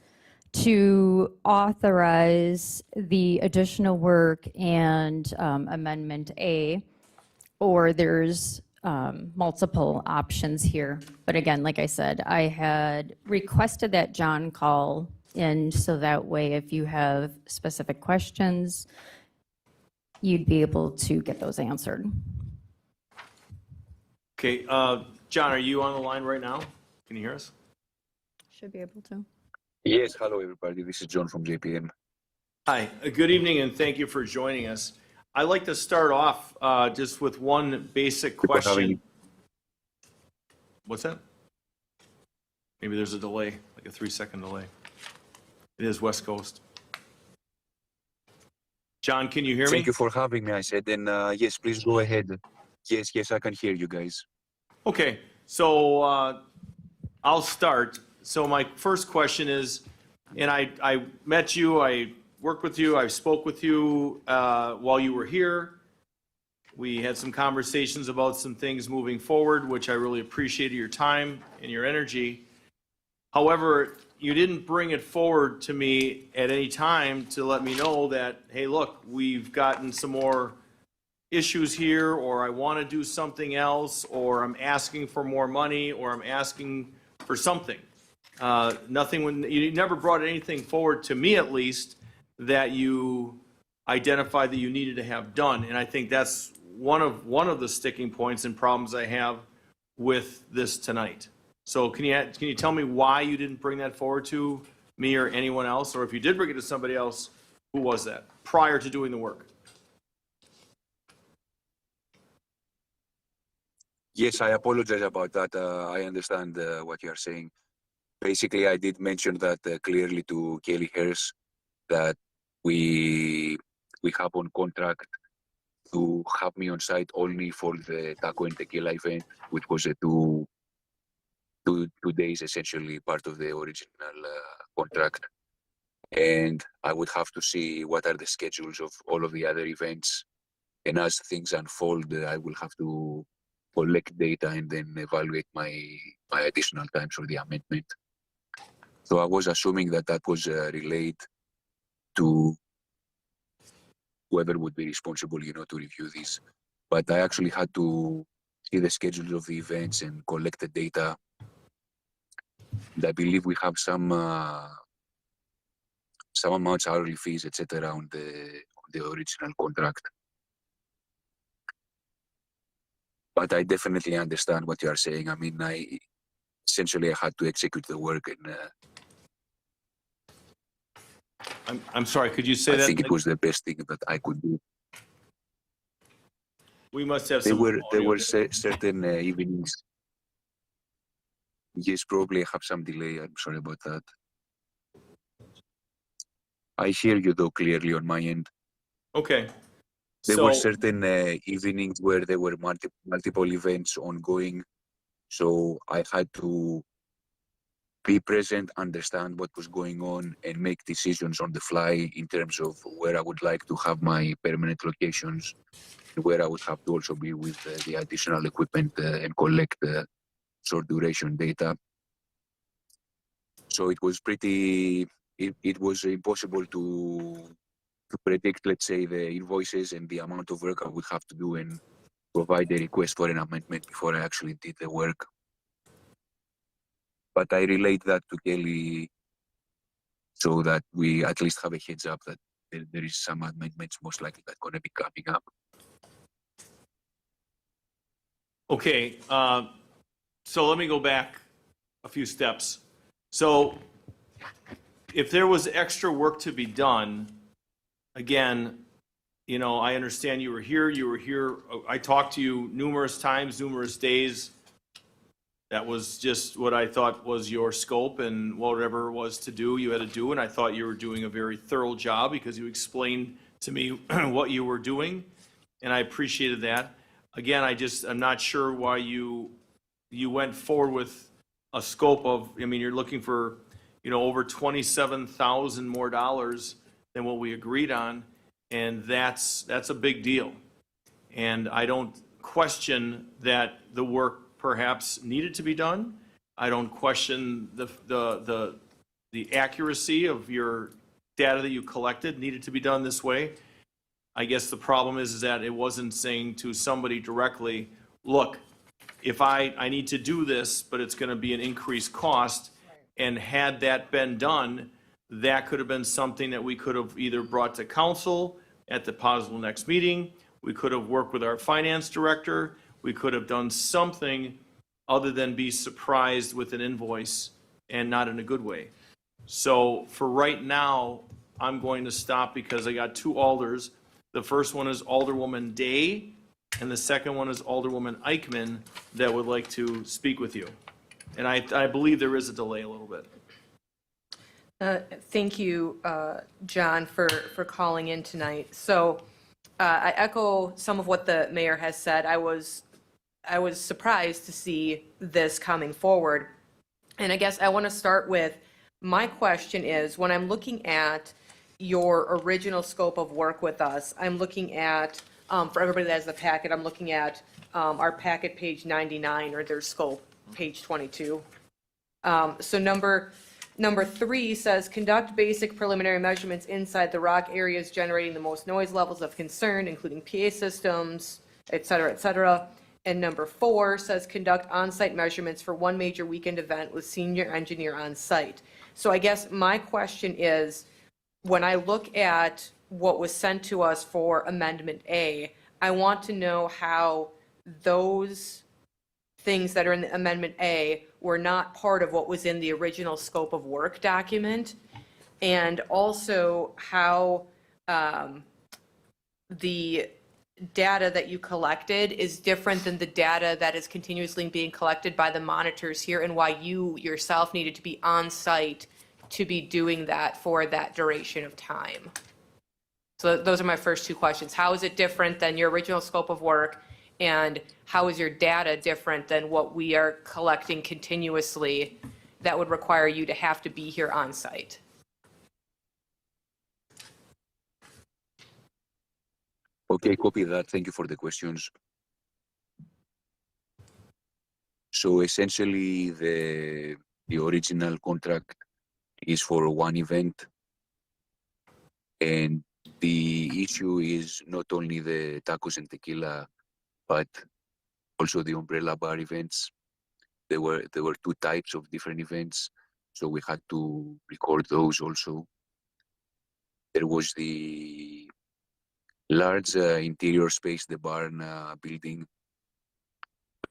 to authorize the additional work and Amendment A, or there's multiple options here. But again, like I said, I had requested that John call in so that way if you have specific questions, you'd be able to get those answered. Okay, John, are you on the line right now? Can you hear us? Should be able to. Yes, hello everybody. This is John from JPM. Hi, good evening, and thank you for joining us. I'd like to start off just with one basic question. What's that? Maybe there's a delay, like a 3-second delay. It is West Coast. John, can you hear me? Thank you for having me, I said. And yes, please go ahead. Yes, I can hear you guys. Okay, so I'll start. So my first question is, and I met you, I worked with you, I spoke with you while you were here. We had some conversations about some things moving forward, which I really appreciated your time and your energy. However, you didn't bring it forward to me at any time to let me know that, hey, look, we've gotten some more issues here, or I want to do something else, or I'm asking for more money, or I'm asking for something. You never brought anything forward to me, at least, that you identified that you needed to have done. And I think that's one of the sticking points and problems I have with this tonight. So can you tell me why you didn't bring that forward to me or anyone else? Or if you did bring it to somebody else, who was that prior to doing the work? Yes, I apologize about that. I understand what you are saying. Basically, I did mention that clearly to Kelly Harris that we have on contract to have me on site only for the Taco and Tequila event, which was a two days essentially part of the original contract. And I would have to see what are the schedules of all of the other events. And as things unfold, I will have to collect data and then evaluate my additional times for the amendment. So I was assuming that that was relayed to whoever would be responsible, to review this. But I actually had to see the schedules of the events and collect the data. And I believe we have some amounts, hourly fees, etc., on the original contract. But I definitely understand what you are saying. I mean, I had to execute the work, and I'm sorry, could you say I that? think it was the best thing that I could do. We must have There some. were certain evenings. Yes, probably I have some delay. I'm sorry about that. I hear you though clearly on my end. Okay. There were certain evenings where there were multiple events ongoing, so I had to be present, understand what was going on, and make decisions on the fly in terms of where I would like to have my permanent locations, and where I would have to also be with the additional equipment and collect short duration data. So it was it was impossible to predict, let's say, the invoices and the amount of work I would have to do and provide a request for an amendment before I actually did the work. But I relate that to Kelly so that we at least have a heads up that there is some amendments most likely that are going to be coming up. Okay, so let me go back a few steps. So if there was extra work to be done, again, I understand you were here. I talked to you numerous times, numerous days. That was just what I thought was your scope, and whatever it was to do, you had to do. And I thought you were doing a very thorough job because you explained to me what you were doing, and I appreciated that. Again, I'm not sure why you went forward with a scope of, you're looking for, over $27,000 more dollars than what we agreed on, and that's a big deal. And I don't question that the work perhaps needed to be done. I don't question the accuracy of your data that you collected needed to be done this way. I guess the problem is that it wasn't saying to somebody directly, look, if I need to do this, but it's going to be an increased cost, and had that been done, that could have been something that we could have either brought to council at the possible next meeting. We could have worked with our finance director. We could have done something other than be surprised with an invoice, and not in a good way. So for right now, I'm going to stop because I got two alders. The first one is Alderwoman Day, and the second one is Alderwoman Eichman that would like to speak with you. And I believe there is a delay a little bit. Thank you, John, for calling in tonight. So I echo some of what the mayor has said. I was surprised to see this coming forward. And I guess I want to start with, my question is, when I'm looking at your original scope of work with us, I'm looking at, for everybody that has the packet, I'm looking at our packet page 99, or their scope, page 22. So number 3 says, conduct basic preliminary measurements inside the rock areas generating the most noise levels of concern, including PA systems, et cetera, et cetera. And number 4 says, conduct on-site measurements for one major weekend event with senior engineer on site. So I guess my question is, when I look at what was sent to us for Amendment A, I want to know how those things that are in the Amendment A were not part of what was in the original scope of work document, and also how the data that you collected is different than the data that is continuously being collected by the monitors here, and why you yourself needed to be on site to be doing that for that duration of time. So those are my first two questions. How is it different than your original scope of work? And how is your data different than what we are collecting continuously that would require you to have to be here on site? Okay, copy that. Thank you for the questions. So essentially, the original contract is for one event, and the issue is not only the tacos and tequila, but also the umbrella bar events. There were two types of different events, so we had to record those also. There was the large interior space, the barn building,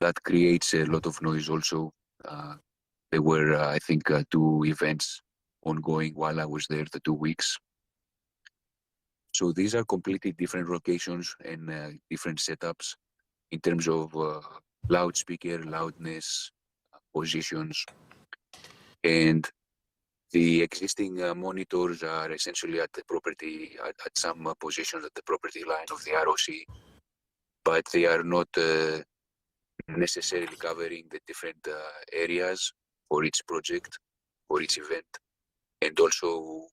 that creates a lot of noise also. There were, I think, 2 events ongoing while I was there, the 2 weeks. So these are completely different locations and different setups in terms of loudspeaker, loudness, positions. And the existing monitors are essentially at the property, at some positions at the property line of the ROC, but they are not necessarily covering the different areas for each project, for each event. And also,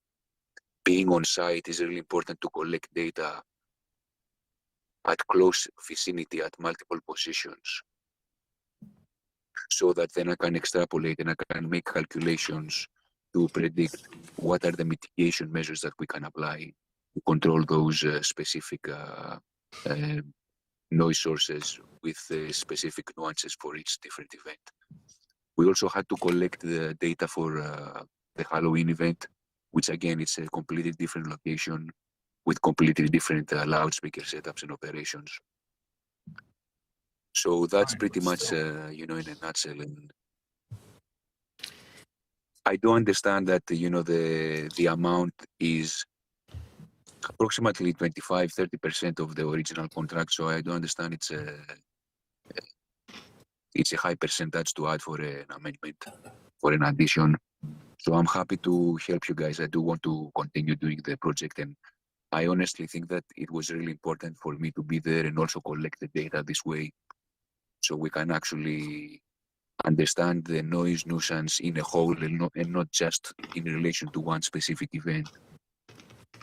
being on site is really important to collect data at close vicinity at multiple positions, so that then I can extrapolate and I can make calculations to predict what are the mitigation measures that we can apply to control those specific noise sources with specific nuances for each different event. We also had to collect the data for the Halloween event, which again, it's a completely different location with completely different loudspeaker setups and operations. So that's pretty much, in a nutshell. And I do understand that, the amount is approximately 25-30% of the original contract. So I do understand it's a high percentage to add for an amendment, for an addition. So I'm happy to help you guys. I do want to continue doing the project, and I honestly think that it was really important for me to be there and also collect the data this way, so we can actually understand the noise nuisance in a whole and not just in relation to one specific event.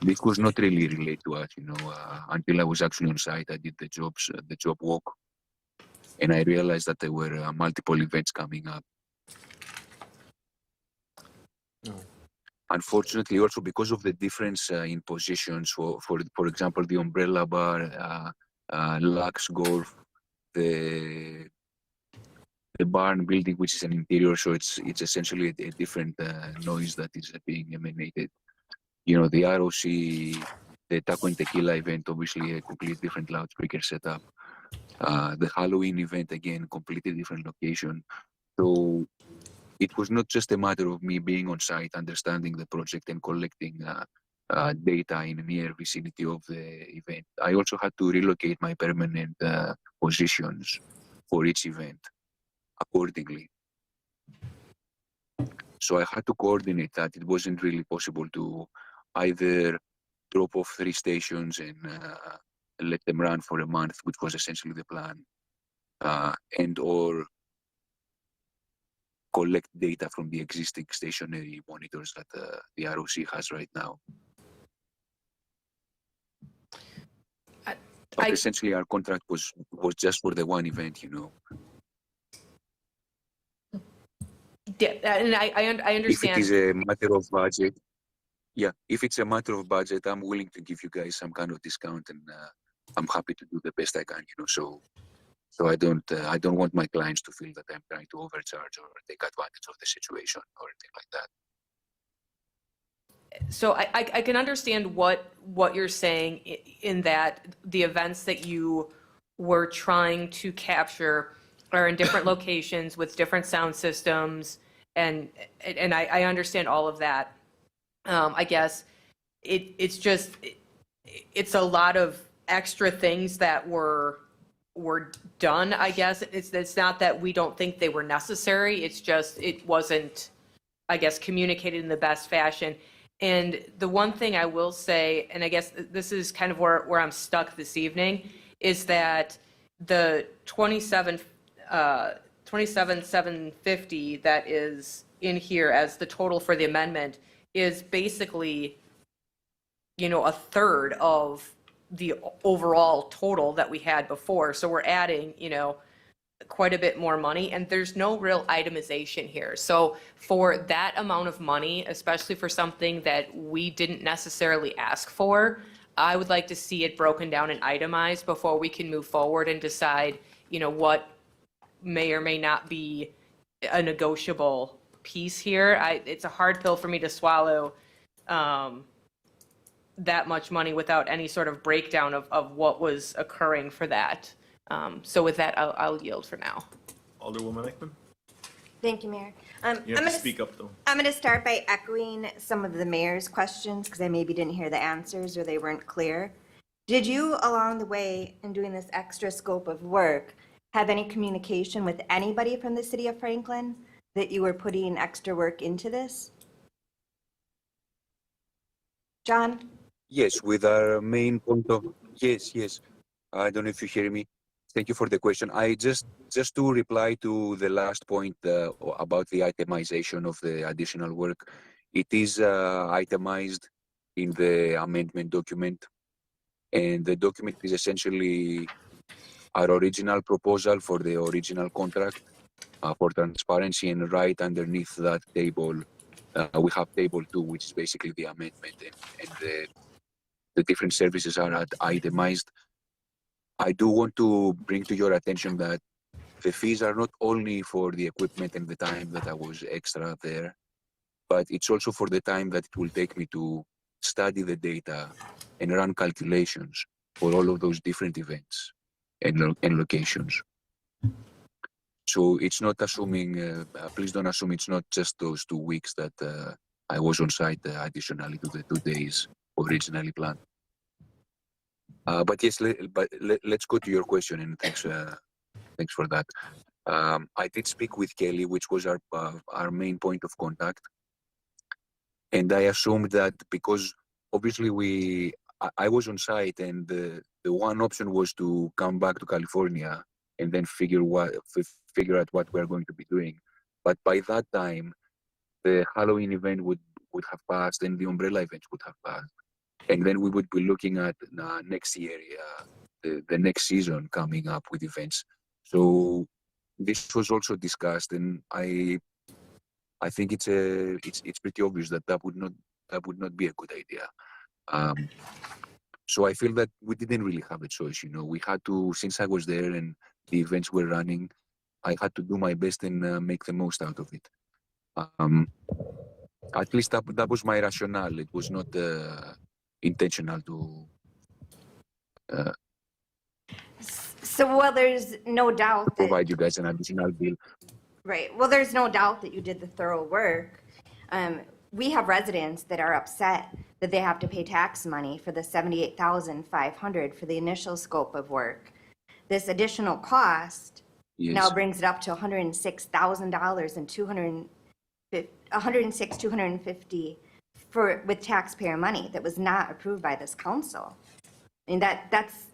This was not really related to us, until I was actually on site. I did the job walk, and I realized that there were multiple events coming up. Unfortunately, also because of the difference in positions, for example, the umbrella bar, Lux Golf, the barn building, which is an interior, so it's essentially a different noise that is being emanated. The ROC, the Taco and Tequila event, obviously a completely different loudspeaker setup. The Halloween event, again, completely different location. So it was not just a matter of me being on site, understanding the project and collecting data in the near vicinity of the event. I also had to relocate my permanent positions for each event accordingly. So I had to coordinate that. It wasn't really possible to either drop off 3 stations and let them run for a month, which was essentially the plan, and or collect data from the existing stationary monitors that the ROC has right now. But essentially, our contract was just for the one event, Yeah, and I understand. If it is a matter of budget, if it's a matter of budget, I'm willing to give you guys some kind of discount, and I'm happy to do the best I can, So I don't want my clients to feel that I'm trying to overcharge or take advantage of the situation or anything like that. So I can understand what you're saying in that the events that you were trying to capture are in different locations with different sound systems, and I understand all of that. I guess it's a lot of extra things that were done, I guess. It's not that we don't think they were necessary. It's just, it wasn't, I guess, communicated in the best fashion. And the one thing I will say, and I guess this is kind of where I'm stuck this evening, is that the 27,750 that is in here as the total for the amendment is basically, you know, a third of the overall total that we had before. So we're adding, you know, quite a bit more money, and there's no real itemization here. So for that amount of money, especially for something that we didn't necessarily ask for, I would like to see it broken down and itemized before we can move forward and decide, you know, what may or may not be a negotiable piece here. It's a hard pill for me to swallow, that much money without any sort of breakdown of what was occurring for that. So with that, I'll yield for now. Alderwoman Ekman? Thank you, Mayor. You have to speak up, though. I'm going to start by echoing some of the mayor's questions because I maybe didn't hear the answers or they weren't clear. Did you, along the way in doing this extra scope of work, have any communication with anybody from the city of Franklin that you were putting extra work into this? John? Yes, with our main point of, yes. I don't know if you hear me. Thank you for the question. I just to reply to the last point about the itemization of the additional work. It is itemized in the amendment document, and the document is essentially our original proposal for the original contract for transparency, and right underneath that table, we have table 2, which is basically the amendment, and the different services are itemized. I do want to bring to your attention that the fees are not only for the equipment and the time that I was extra there, but it's also for the time that it will take me to study the data and run calculations for all of those different events and locations. So it's not assuming, please don't assume it's not just those 2 weeks that I was on site additionally to the 2 days originally planned. But yes, let's go to your question, and thanks for that. I did speak with Kelly, which was our main point of contact, and I assumed that because obviously I was on site, and the one option was to come back to California and then figure out what we're going to be doing. But by that time, the Halloween event would have passed, and the umbrella events would have passed. And then we would be looking at next year, the next season coming up with events. So this was also discussed, and I think it's pretty obvious that would not be a good idea. So I feel that we didn't really have a choice. You know, we had to, since I was there and the events were running, I had to do my best and make the most out of it. At least that was my rationale. It was not intentional to. So, well, there's no doubt that, provide you guys an additional bill. right, well, there's no doubt that you did the thorough work. We have residents that are upset that they have to pay tax money for the $78,500 for the initial scope of work. This additional cost now brings it up to $106,000 and $250 with taxpayer money that was not approved by this council. I mean, that's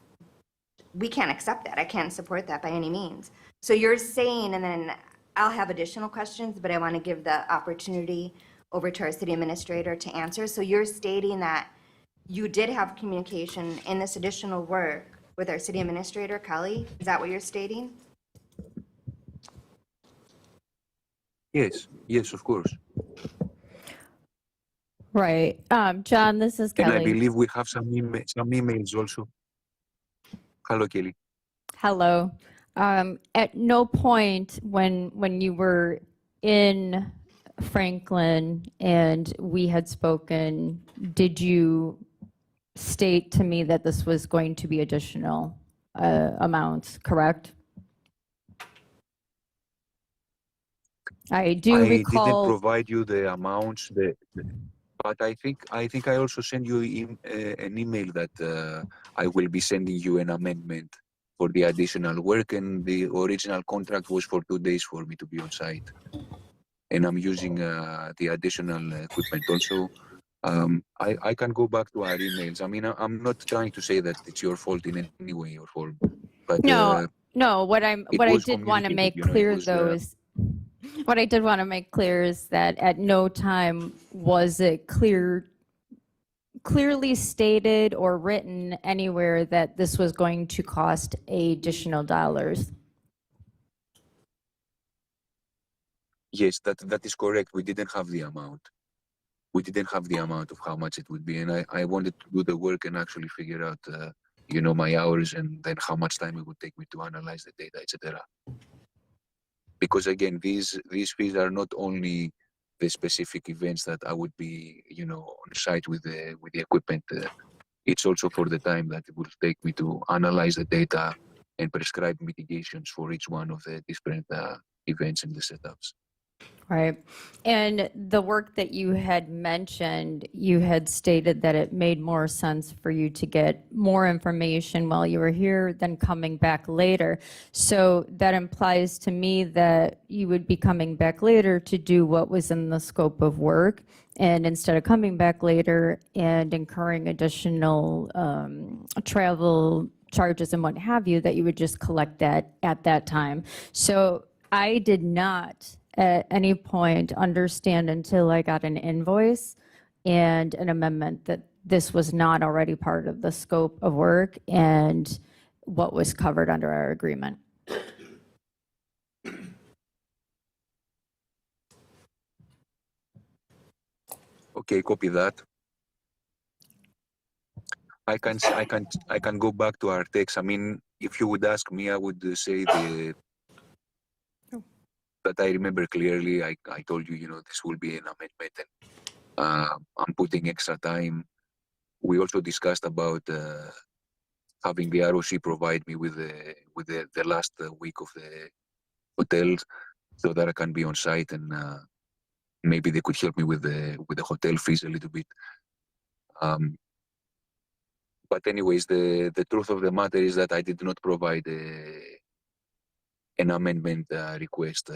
we can't accept that. I can't support that by any means. So you're saying, and then I'll have additional questions, but I want to give the opportunity over to our city administrator to answer. So you're stating that you did have communication in this additional work with our city administrator, Kelly? Is that what you're stating? Yes, of course. Right. John, this is And I Kelly. believe we have some emails also. Hello, Kelly. Hello. At no point when you were in Franklin and we had spoken, did you state to me that this was going to be additional amounts, correct? I do I didn't recall. provide you the amounts. But I think I also send you an email that I will be sending you an amendment for the additional work, and the original contract was for 2 days for me to be on site. And I'm using the additional equipment also. I can go back to our emails. I mean, I'm not trying to say that it's your fault in any way or form, but No, what I was did want to communicated, make you know, it clear was, though is, what I did want to make clear is that at no time was it clearly stated or written anywhere that this was going to cost additional dollars. yes, that is correct. We didn't have the amount. We didn't have the amount of how much it would be, and I wanted to do the work and actually figure out, you know, my hours and then how much time it would take me to analyze the data, etc. Because again, these fees are not only the specific events that I would be, you know, on site with the equipment. It's also for the time that it will take me to analyze the data and prescribe mitigations for each one of the different events and the setups. Right. And the work that you had mentioned, you had stated that it made more sense for you to get more information while you were here than coming back later. So that implies to me that you would be coming back later to do what was in the scope of work. And instead of coming back later and incurring additional travel charges and what have you, that you would just collect that at that time. So I did not at any point understand until I got an invoice and an amendment that this was not already part of the scope of work and what was covered under our agreement. Okay, copy that. I can go back to our text. I mean, if you would ask me, I would say that I remember clearly. I told you, you know, this will be an amendment, and I'm putting extra time. We also discussed about having the ROC provide me with the last week of the hotel, so that I can be on site, and maybe they could help me with the hotel fees a little bit. But anyways, the truth of the matter is that I did not provide an amendment request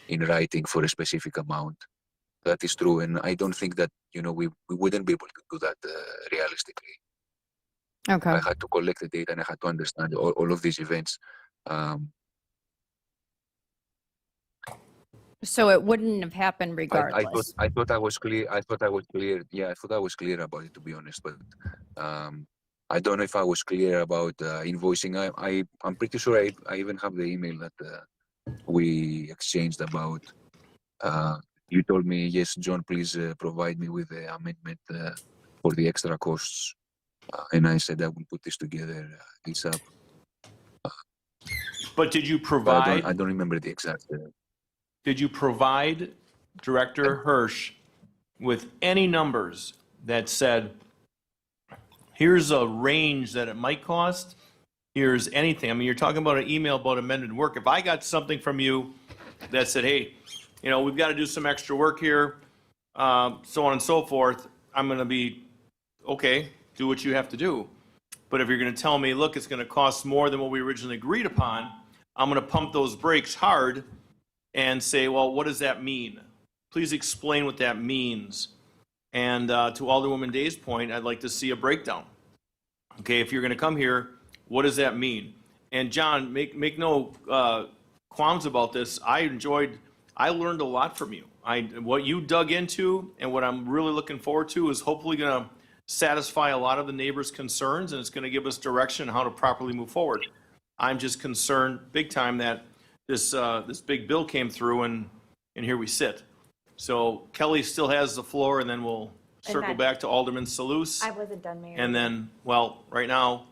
in writing for a specific amount. That is true, and I don't think that, you know, we wouldn't be able to do that realistically. Okay. I had to collect the data and I had to understand all of these events. So it wouldn't have happened regardless. I thought I was clear. I thought I was clear. Yeah, I thought I was clear about it, to be honest. But I don't know if I was clear about invoicing. I'm pretty sure I even have the email that we exchanged about. You told me, yes, John, please provide me with the amendment for the extra costs. And I said I will put this together ASAP. But did you provide? I don't remember the exact. Did you provide Director Hirsch with any numbers that said, here's a range that it might cost, here's anything? I mean, you're talking about an email about amended work. If I got something from you that said, hey, you know, we've got to do some extra work here, so on and so forth, I'm going to be, okay, do what you have to do. But if you're going to tell me, look, it's going to cost more than what we originally agreed upon, I'm going to pump those brakes hard and say, well, what does that mean? Please explain what that means. And to Alderwoman Day's point, I'd like to see a breakdown. Okay, if you're going to come here, what does that mean? And John, make no qualms about this. I learned a lot from you. What you dug into and what I'm really looking forward to is hopefully going to satisfy a lot of the neighbors' concerns, and it's going to give us direction on how to properly move forward. I'm just concerned big time that this big bill came through and here we sit. So Kelly still has the floor, and then we'll circle back to Alderman Salus. I wasn't done, Mayor. And then, well, right now,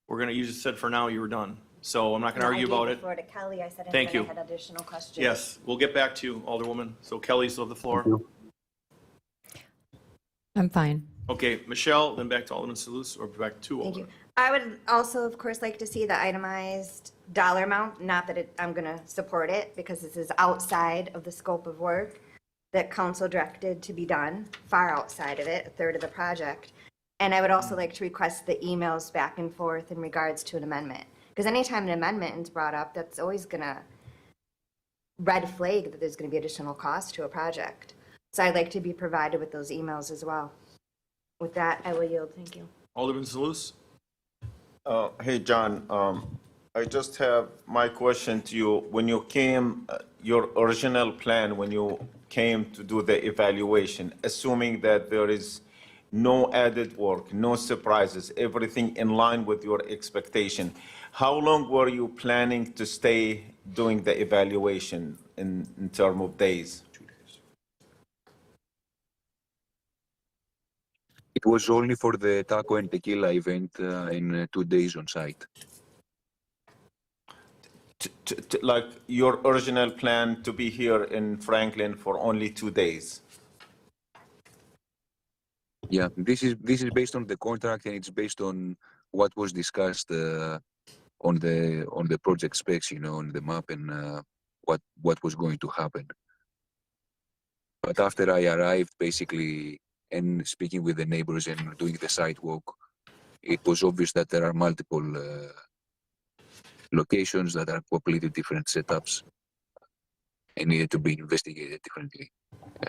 we're going to, you just said for now you were done. So I'm not going to argue about it. I gave the floor to Kelly. I said, and Thank then you. I had additional questions. Yes, we'll get back to you, Alderwoman. So Kelly still have the floor. I'm fine. Okay, Michelle, then back to Alderman Salus, or back to Thank Alderman. you. I would also, of course, like to see the itemized dollar amount. Not that I'm going to support it because this is outside of the scope of work. that council directed to be done, far outside of it, a third of the project. And I would also like to request the emails back and forth in regards to an amendment. Because anytime an amendment is brought up, that's always gonna red flag that there's gonna be additional cost to a project. So I'd like to be provided with those emails as well. With that, I will yield. Thank you. Alderman Salus? Hey, John, I just have my question to you. When you came, your original plan, when you came to do the evaluation, assuming that there is no added work, no surprises, everything in line with your expectation, how long were you planning to stay doing the evaluation in terms of days? It was only for the taco and tequila event in 2 days on site. Like your original plan to be here in Franklin for only 2 days? Yeah, this is based on the contract, and it's based on what was discussed on the project specs, on the map, and what was going to happen. But after I arrived, basically, and speaking with the neighbors and doing the site walk, it was obvious that there are multiple locations that are completely different setups and needed to be investigated differently.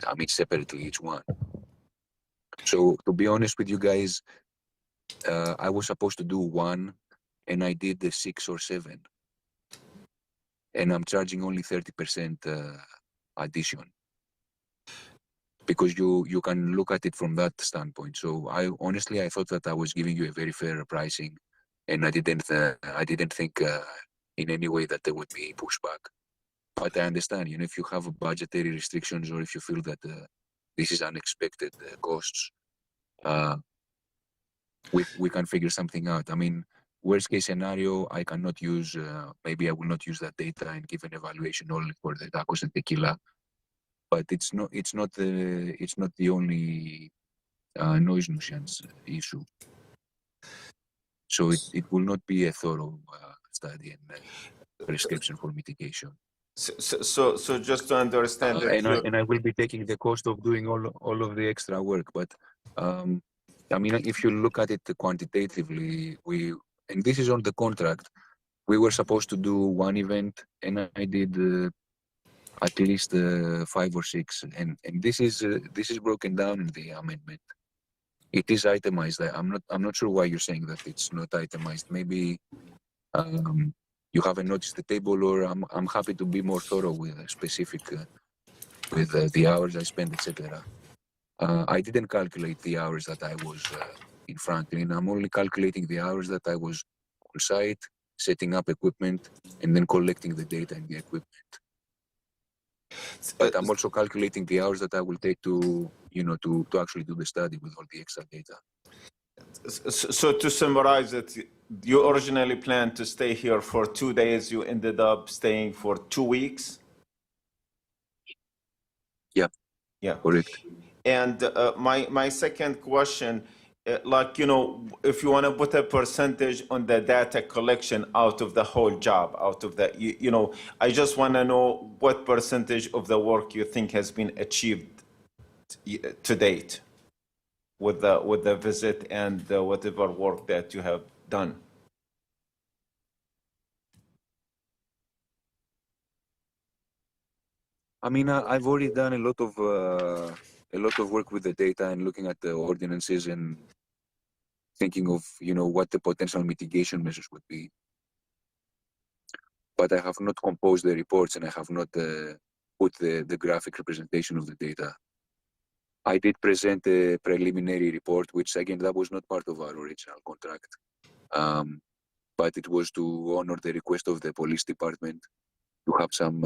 I mean, separately, each one. So to be honest with you guys, I was supposed to do 1, and I did the 6 or 7. And I'm charging only 30% addition. Because you can look at it from that standpoint. So I thought that I was giving you a very fair pricing, and I didn't think in any way that there would be pushback. But I understand, if you have budgetary restrictions, or if you feel that this is unexpected costs, we can figure something out. I mean, worst case scenario, I cannot use, maybe I will not use that data and give an evaluation only for the tacos and tequila. But it's not the only noise nuisance issue. So it will not be a thorough study and prescription for mitigation. So just to understand that and I will be taking the cost of doing all of the extra work. But I mean, if you look at it quantitatively, and this is on the contract, we were supposed to do 1 event, and I did at least 5 or 6, and this is broken down in the amendment. It is itemized. I'm not sure why you're saying that it's not itemized. Maybe you haven't noticed the table, or I'm happy to be more thorough with specific with the hours I spent, etc. I didn't calculate the hours that I was in Franklin. I'm only calculating the hours that I was on site, setting up equipment, and then collecting the data in the equipment. But I'm also calculating the hours that I will take to actually do the study with all the extra data. So to summarize it, you originally planned to stay here for 2 days. You ended up staying for 2 weeks? Yeah. Yeah. Correct. And my second question, if you want to put a percentage on the data collection out of the whole job, out of the, I just want to know what percentage of the work you think has been achieved to date with the visit and whatever work that you have done. I mean, I've already done a lot of work with the data and looking at the ordinances and thinking of, what the potential mitigation measures would be. But I have not composed the reports, and I have not put the graphic representation of the data. I did present a preliminary report, which again, that was not part of our original contract. But it was to honor the request of the police department to have some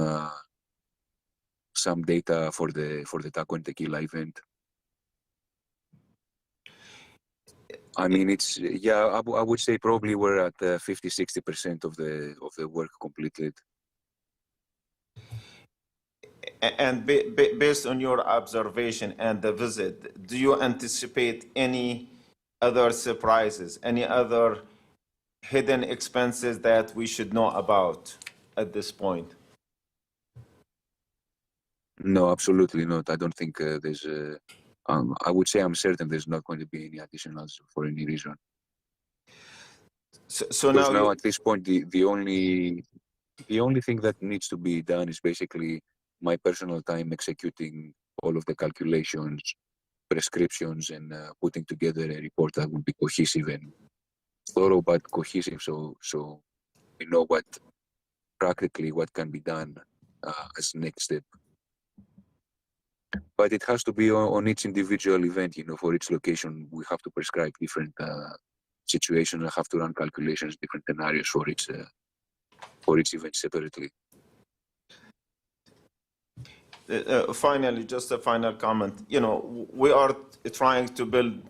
data for the taco and tequila event. I mean, I would say probably we're at 50-60% of the work completed. And based on your observation and the visit, do you anticipate any other surprises, any other hidden expenses that we should know about at this point? No, absolutely not. I don't think there's. I would say I'm certain there's not going to be any additionals for any reason. So Because now now you, at this point, the only thing that needs to be done is basically my personal time executing all of the calculations, prescriptions, and putting together a report that will be cohesive and thorough but cohesive. So we know what practically what can be done as next step. But it has to be on each individual event. For each location, we have to prescribe different situations. I have to run calculations, different scenarios for each event separately. finally, just a final comment. We are trying to build,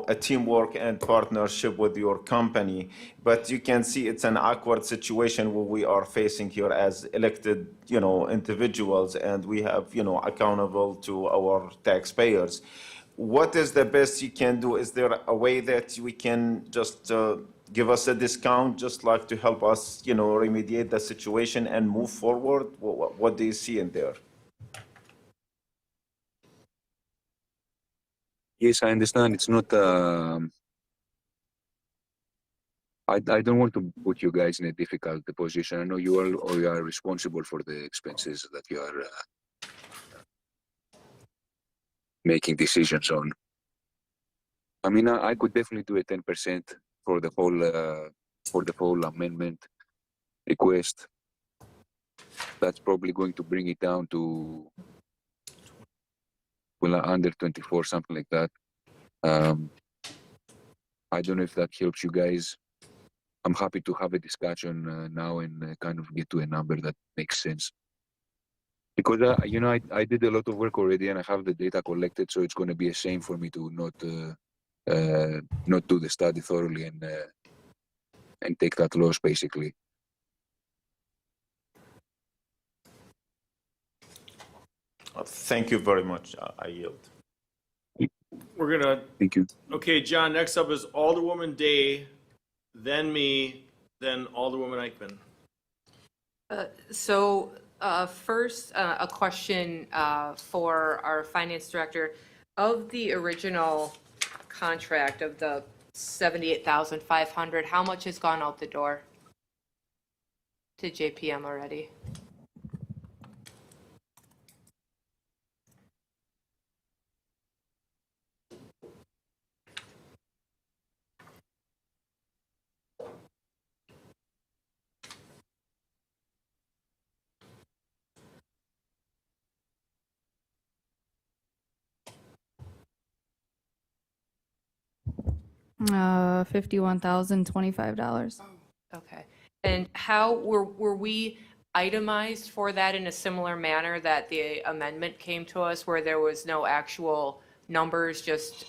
a teamwork and partnership with your company, but you can see it's an awkward situation where we are facing here as elected, individuals, and we have, accountable to our taxpayers. What is the best you can do? Is there a way that we can just give us a discount, just like to help us, remediate the situation and move forward? What do you see in there? Yes, I understand. It's not. I don't want to put you guys in a difficult position. I know you are responsible for the expenses that you are making decisions on. I mean, I could definitely do a 10% for the whole amendment request. That's probably going to bring it down to under 24, something like that. I don't know if that helps you guys. I'm happy to have a discussion now and kind of get to a number that makes sense. Because I did a lot of work already and I have the data collected, so it's going to be a shame for me to not do the study thoroughly and take that loss basically. Thank you very much. I yield. We're gonna, Thank you. okay, John, next up is Alderwoman Day, then me, then Alderwoman Eichman. First, a question for our finance director. Of the original contract of the $78,500, how much has gone out the door to JPM already? $51,025. Okay. And how were we itemized for that in a similar manner that the amendment came to us, where there was no actual numbers, just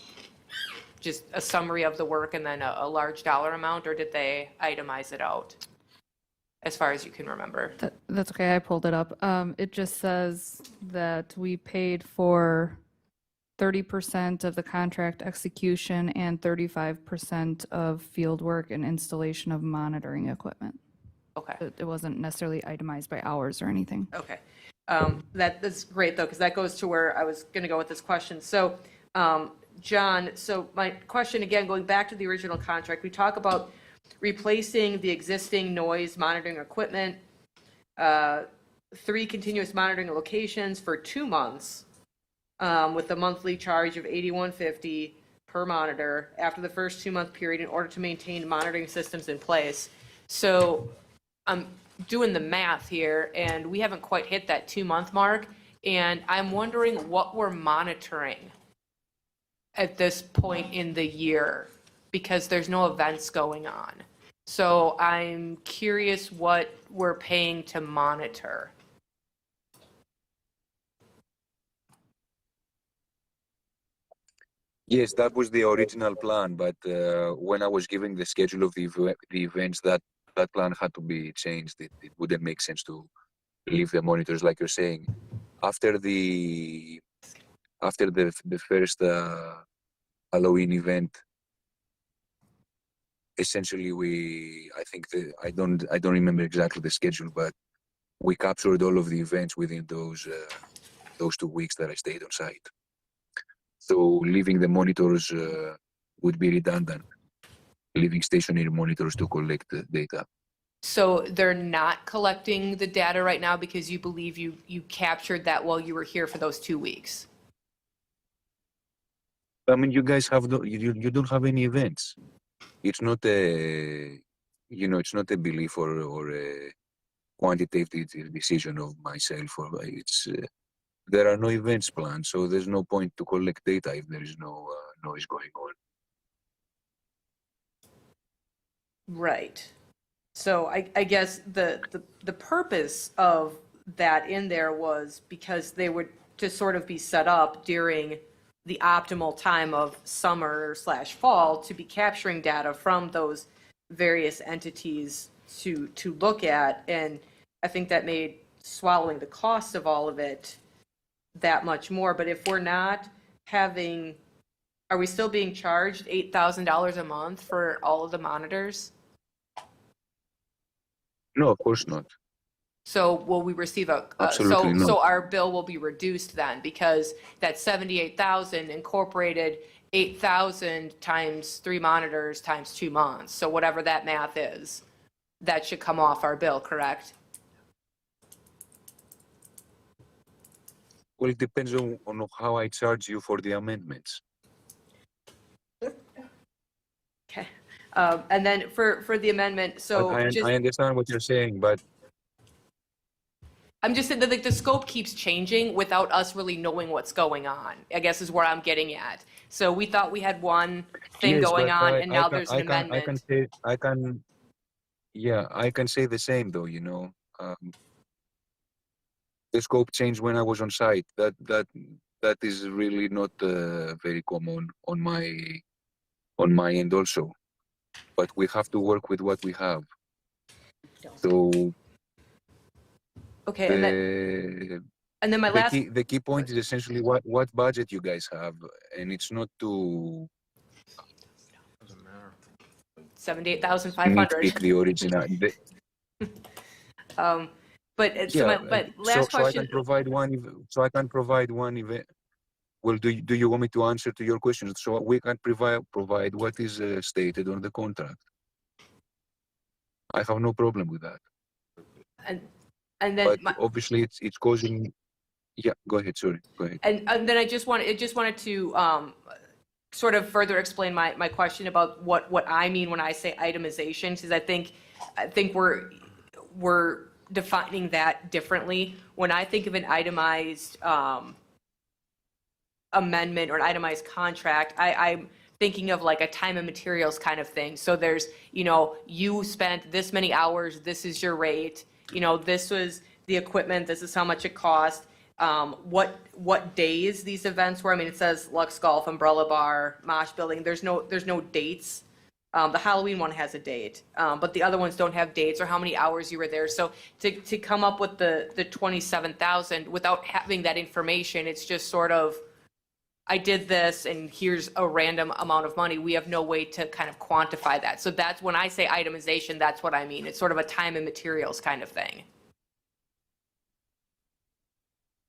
a summary of the work and then a large dollar amount, or did they itemize it out as far as you can remember? That's okay, I pulled it up. It just says that we paid for 30% of the contract execution and 35% of field work and installation of monitoring equipment. Okay. It wasn't necessarily itemized by hours or anything. Okay. That's great, though, because that goes to where I was going to go with this question. So, John, so my question, again, going back to the original contract, we talk about replacing the existing noise monitoring equipment, 3 continuous monitoring locations for 2 months, with a monthly charge of $81.50 per monitor after the first 2-month period in order to maintain monitoring systems in place. So I'm doing the math here, and we haven't quite hit that 2-month mark, and I'm wondering what we're monitoring at this point in the year, because there's no events going on. So I'm curious what we're paying to monitor. Yes, that was the original plan, but when I was giving the schedule of the events, that plan had to be changed. It wouldn't make sense to leave the monitors like you're saying. After the first Halloween event, essentially I don't remember exactly the schedule, but we captured all of the events within those those 2 weeks that I stayed on site. So leaving the monitors would be redundant, leaving stationary monitors to collect the data. So they're not collecting the data right now because you believe you captured that while you were here for those 2 weeks? I mean, you guys have you don't have any events. It's not a, it's not a belief or a quantitative decision of myself. Or it's there are no events planned, so there's no point to collect data if there is no noise going on. Right. So I guess the purpose of that in there was because they would to sort of be set up during the optimal time of summer/fall to be capturing data from those various entities to look at. And I think that made swallowing the cost of all of it that much more. But if we're not having, are we still being charged $8,000 a month for all of the monitors? No, of course not. So will we receive Absolutely not. so our bill will be reduced then because that 78,000 incorporated 8,000 times 3 monitors times 2 months. So whatever that math is, that should come off our bill, correct? Well, it depends on how I charge you for the amendments. Okay. And then for the amendment, so I understand what you're saying, but I'm just saying that like the scope keeps changing without us really knowing what's going on, I guess is where I'm getting at. So we thought we had one thing yes, going but on and now there's an amendment. I can say the same though, the scope changed when I was on site. That is really not very common on my end also. But we have to work with what we have. So Okay, and then my last the key point is essentially what budget you guys have, and it's not to 78,500. nitpick the original. But last so question. I can provide one event. Well, do you want me to answer to your questions? So we can provide what is stated on the contract. I have no problem with that. And then But obviously it's causing. Yeah, go ahead. Sorry, go ahead. and then I just wanted to sort of further explain my question about what I mean when I say itemization, because I think we're defining that differently. When I think of an itemized amendment or an itemized contract, I'm thinking of like a time and materials kind of thing. So there's, you spent this many hours, this is your rate, this was the equipment, this is how much it cost. What days these events were. I mean, it says Lux Golf, Umbrella Bar, Mosh Building. There's no dates. The Halloween one has a date, but the other ones don't have dates or how many hours you were there. So to come up with the 27,000 without having that information, it's just sort of, I did this and here's a random amount of money. We have no way to kind of quantify that. So that's when I say itemization, that's what I mean. It's sort of a time and materials kind of thing.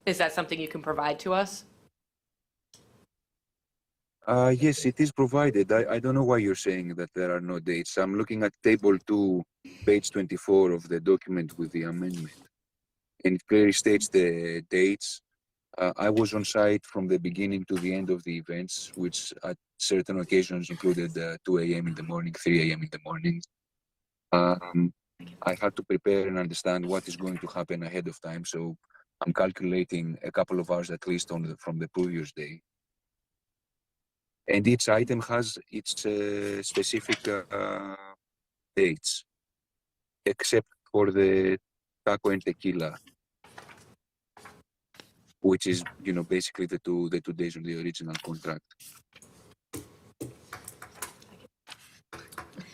Is that something you can provide to us? Yes, it is provided. I don't know why you're saying that there are no dates. I'm looking at table 2, page 24 of the document with the amendment. And it clearly states the dates. I was on site from the beginning to the end of the events, which at certain occasions included 2 a.m. in the morning, 3 a.m. in the morning. I had to prepare and understand what is going to happen ahead of time. So I'm calculating a couple of hours at least from the previous day. And each item has its specific dates, except for the taco and tequila, which is, basically the two days of the original contract.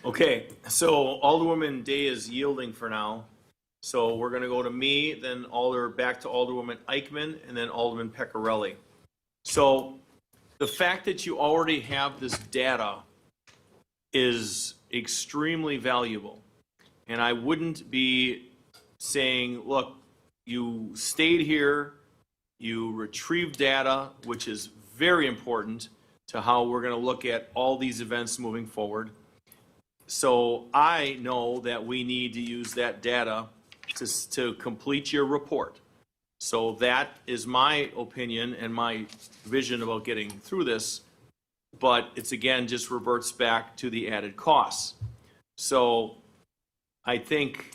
Okay, so Alderwoman Day is yielding for now. So we're gonna go to me, then back to Alderwoman Eichman, and then Alderman Pecorelli. So the fact that you already have this data is extremely valuable. And I wouldn't be saying, look, you stayed here, You retrieve data, which is very important to how we're going to look at all these events moving forward. So I know that we need to use that data to complete your report. So that is my opinion and my vision about getting through this. But it's again, just reverts back to the added costs. So I think,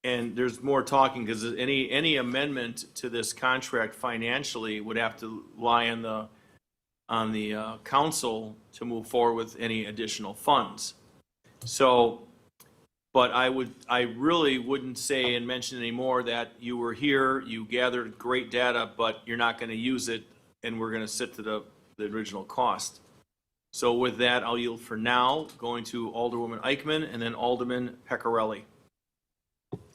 and there's more talking because any amendment to this contract financially would have to lie on the council to move forward with any additional funds. So, but I really wouldn't say and mention anymore that you were here, you gathered great data, but you're not going to use it, and we're going to sit to the original cost. So with that, I'll yield for now, going to Alderwoman Eichman and then Alderman Pecorelli.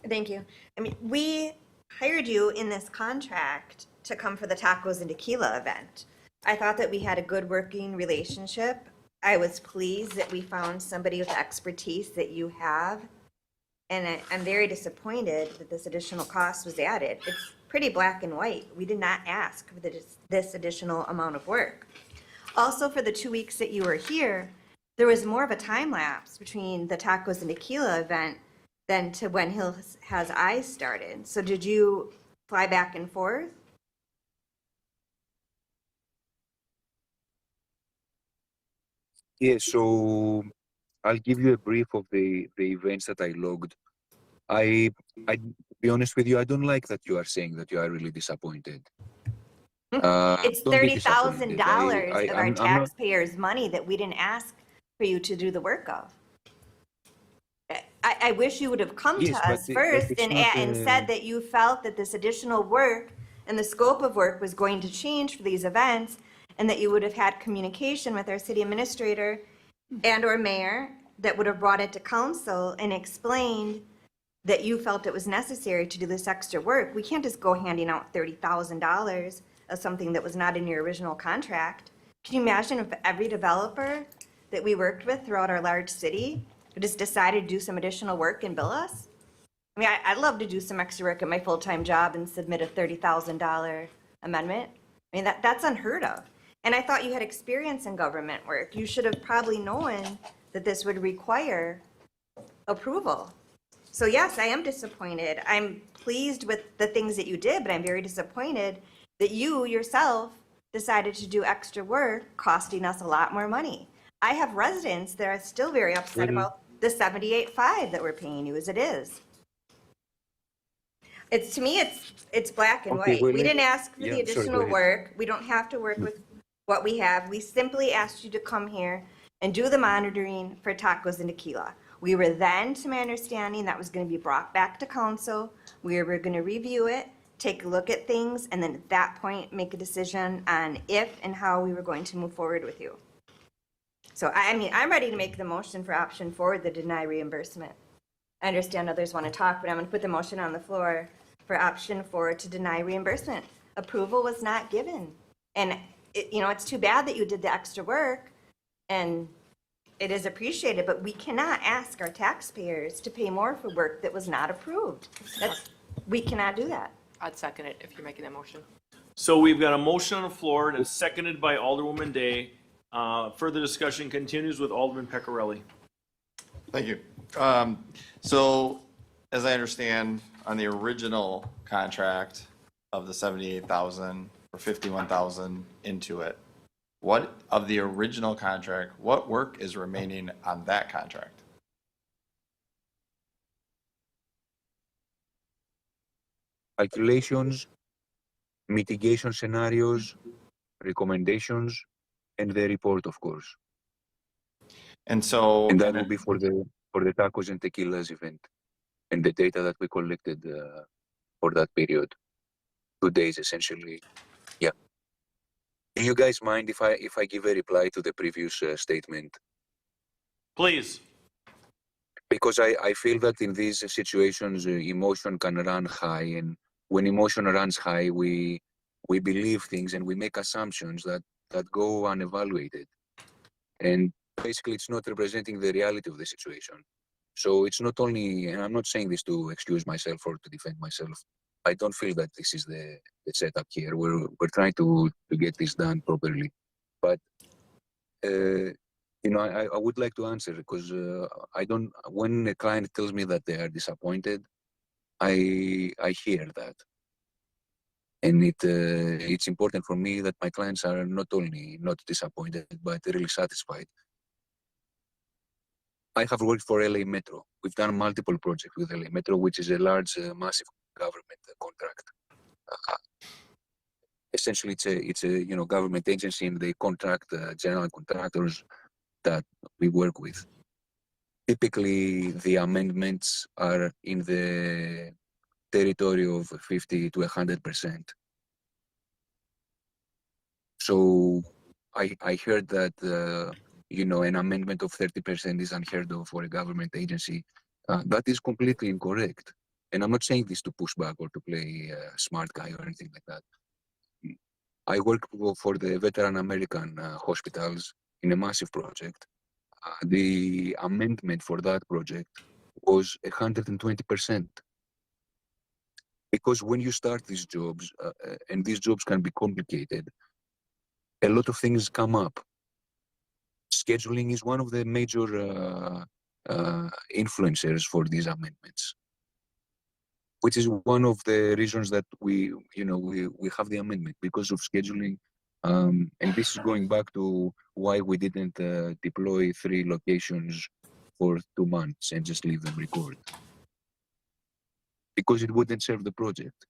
Thank you. I mean, we hired you in this contract to come for the tacos and tequila event. I thought that we had a good working relationship. I was pleased that we found somebody with the expertise that you have. And I'm very disappointed that this additional cost was added. It's pretty black and white. We did not ask for this additional amount of work. Also, for the 2 weeks that you were here, there was more of a time lapse between the tacos and tequila event than to when Hills Has Eyes started. So did you fly back and forth? Yeah, so I'll give you a brief of the events that I logged. I be honest with you, I don't like that you are saying that you are really disappointed. It's Don't be disappointed. $30,000 of our I'm not. taxpayers' money that we didn't ask for you to do the work of. I wish you would have come Yes, to but us but first it's and not, and said that you felt that this additional work and the scope of work was going to change for these events, and that you would have had communication with our city administrator and/or mayor that would have brought it to council and explained that you felt it was necessary to do this extra work. We can't just go handing out $30,000 of something that was not in your original contract. Can you imagine if every developer that we worked with throughout our large city just decided to do some additional work and bill us? I mean, I'd love to do some extra work at my full-time job and submit a $30,000 amendment. I mean, that's unheard of. And I thought you had experience in government work. You should have probably known that this would require approval. So yes, I am disappointed. I'm pleased with the things that you did, but I'm very disappointed that you yourself decided to do extra work, costing us a lot more money. I have residents that are still very upset about the $78,500 that we're paying you as it is. To me, it's black and Okay, white. well, We didn't ask for yeah, the sorry, go additional ahead. work. We don't have to work with what we have. We simply asked you to come here and do the monitoring for tacos and tequila. We were then, to my understanding, that was going to be brought back to council. We were going to review it, take a look at things, and then at that point, make a decision on if and how we were going to move forward with you. So, I mean, I'm ready to make the motion for option 4, the deny reimbursement. I understand others want to talk, but I'm going to put the motion on the floor for option 4 to deny reimbursement. Approval was not given. And, it's too bad that you did the extra work, and it is appreciated, but we cannot ask our taxpayers to pay more for work that was not approved. We cannot do that. I'd second it if you're making that motion. So we've got a motion on the floor and it's seconded by Alderwoman Day. Further discussion continues with Alderman Pecorelli. Thank you. So, as I understand, on the original contract of the 78,000 or 51,000 into it, what of the original contract, what work is remaining on that contract? Calculations, mitigation scenarios, recommendations, and the report, of course. And so, And that will be for the tacos and tequilas event, and the data that we collected for that period, 2 days essentially. Yeah. Do you guys mind if I give a reply to the previous statement? Please. Because I feel that in these situations, emotion can run high, and when emotion runs high, we believe things and we make assumptions that go unevaluated. And basically, it's not representing the reality of the situation. So it's not only, and I'm not saying this to excuse myself or to defend myself, I don't feel that this is the setup here. We're trying to get this done properly. But, you know, I would like to answer because when a client tells me that they are disappointed, I hear that. And it's important for me that my clients are not only not disappointed, but really satisfied. I have worked for LA Metro. We've done multiple projects with LA Metro, which is a large, massive government contract. Essentially, it's a government agency, and they contract general contractors that we work with. Typically, the amendments are in the territory of 50 to 100%. So I heard that an amendment of 30% is unheard of for a government agency. That is completely incorrect. And I'm not saying this to push back or to play smart guy or anything like that. I work for the Veteran American hospitals in a massive project. The amendment for that project was 120%. Because when you start these jobs, and these jobs can be complicated, a lot of things come up. Scheduling is one of the major influencers for these amendments, which is one of the reasons that we have the amendment because of scheduling. And this is going back to why we didn't deploy 3 locations for 2 months and just leave them record. Because it wouldn't serve the project.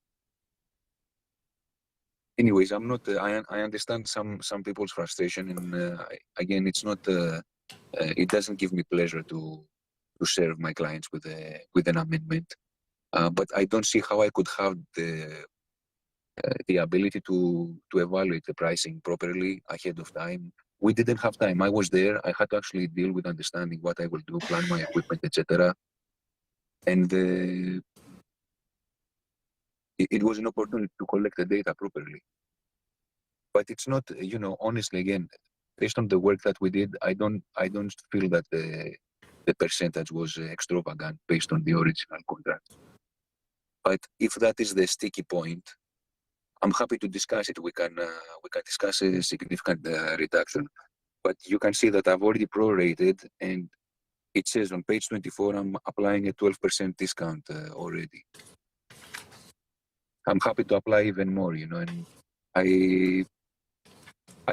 Anyways, I'm not. I understand some people's frustration, and again, it's not. It doesn't give me pleasure to serve my clients with an amendment. But I don't see how I could have the ability to evaluate the pricing properly ahead of time. We didn't have time. I was there. I had to actually deal with understanding what I will do, plan my equipment, etc. And it was an opportunity to collect the data properly. But it's not, honestly, again, based on the work that we did, I don't feel that the percentage was extravagant based on the original contract. But if that is the sticky point, I'm happy to discuss it. We can discuss a significant reduction. But you can see that I've already prorated, and it says on page 24, I'm applying a 12% discount already. I'm happy to apply even more, and I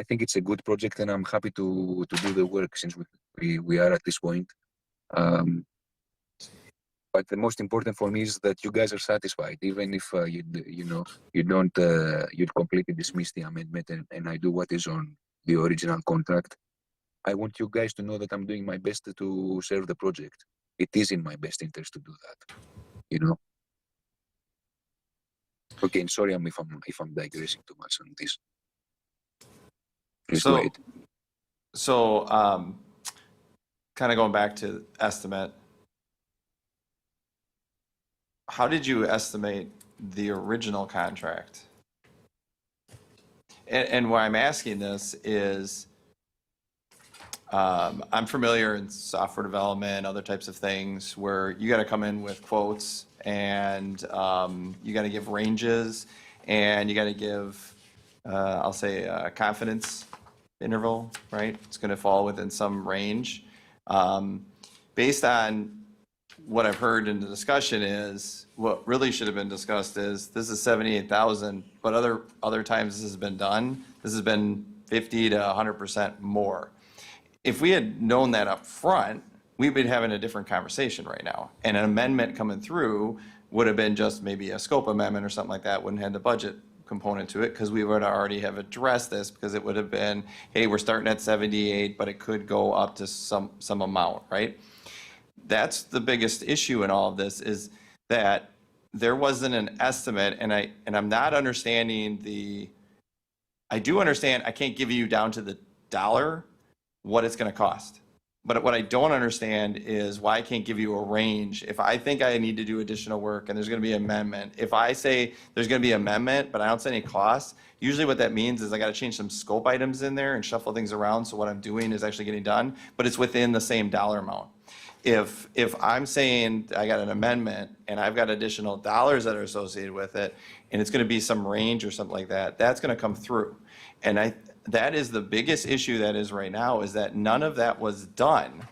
think it's a good project, and I'm happy to do the work since we are at this point. But the most important for me is that you guys are satisfied, even if you'd completely dismiss the amendment and I do what is on the original contract. I want you guys to know that I'm doing my best to serve the project. It is in my best interest to do that, Okay, sorry if I'm digressing too much on this. Please go ahead. So, kind of going back to estimate, how did you estimate the original contract? And why I'm asking this is, I'm familiar in software development, other types of things where you got to come in with quotes and you got to give ranges and you got to give, I'll say, a confidence interval, right? It's going to fall within some range. Based on what I've heard in the discussion is, what really should have been discussed is, this is 78,000, but other times this has been done, this has been 50 to 100% more. If we had known that up front, we'd be having a different conversation right now. And an amendment coming through would have been just maybe a scope amendment or something like that, wouldn't have the budget component to it, because we would already have addressed this, because it would have been, hey, we're starting at 78, but it could go up to some amount, right? That's the biggest issue in all of this, is that there wasn't an estimate, and I'm not understanding I do understand I can't give you down to the dollar what it's going to cost. But what I don't understand is why I can't give you a range. If I think I need to do additional work and there's going to be an amendment, if I say there's going to be an amendment, but I don't say any costs, usually what that means is I got to change some scope items in there and shuffle things around so what I'm doing is actually getting done, but it's within the same dollar amount. if I'm saying I got an amendment and I've got additional dollars that are associated with it, and it's going to be some range or something like that, that's going to come through. And that is the biggest issue that is right now, is that none of that was done.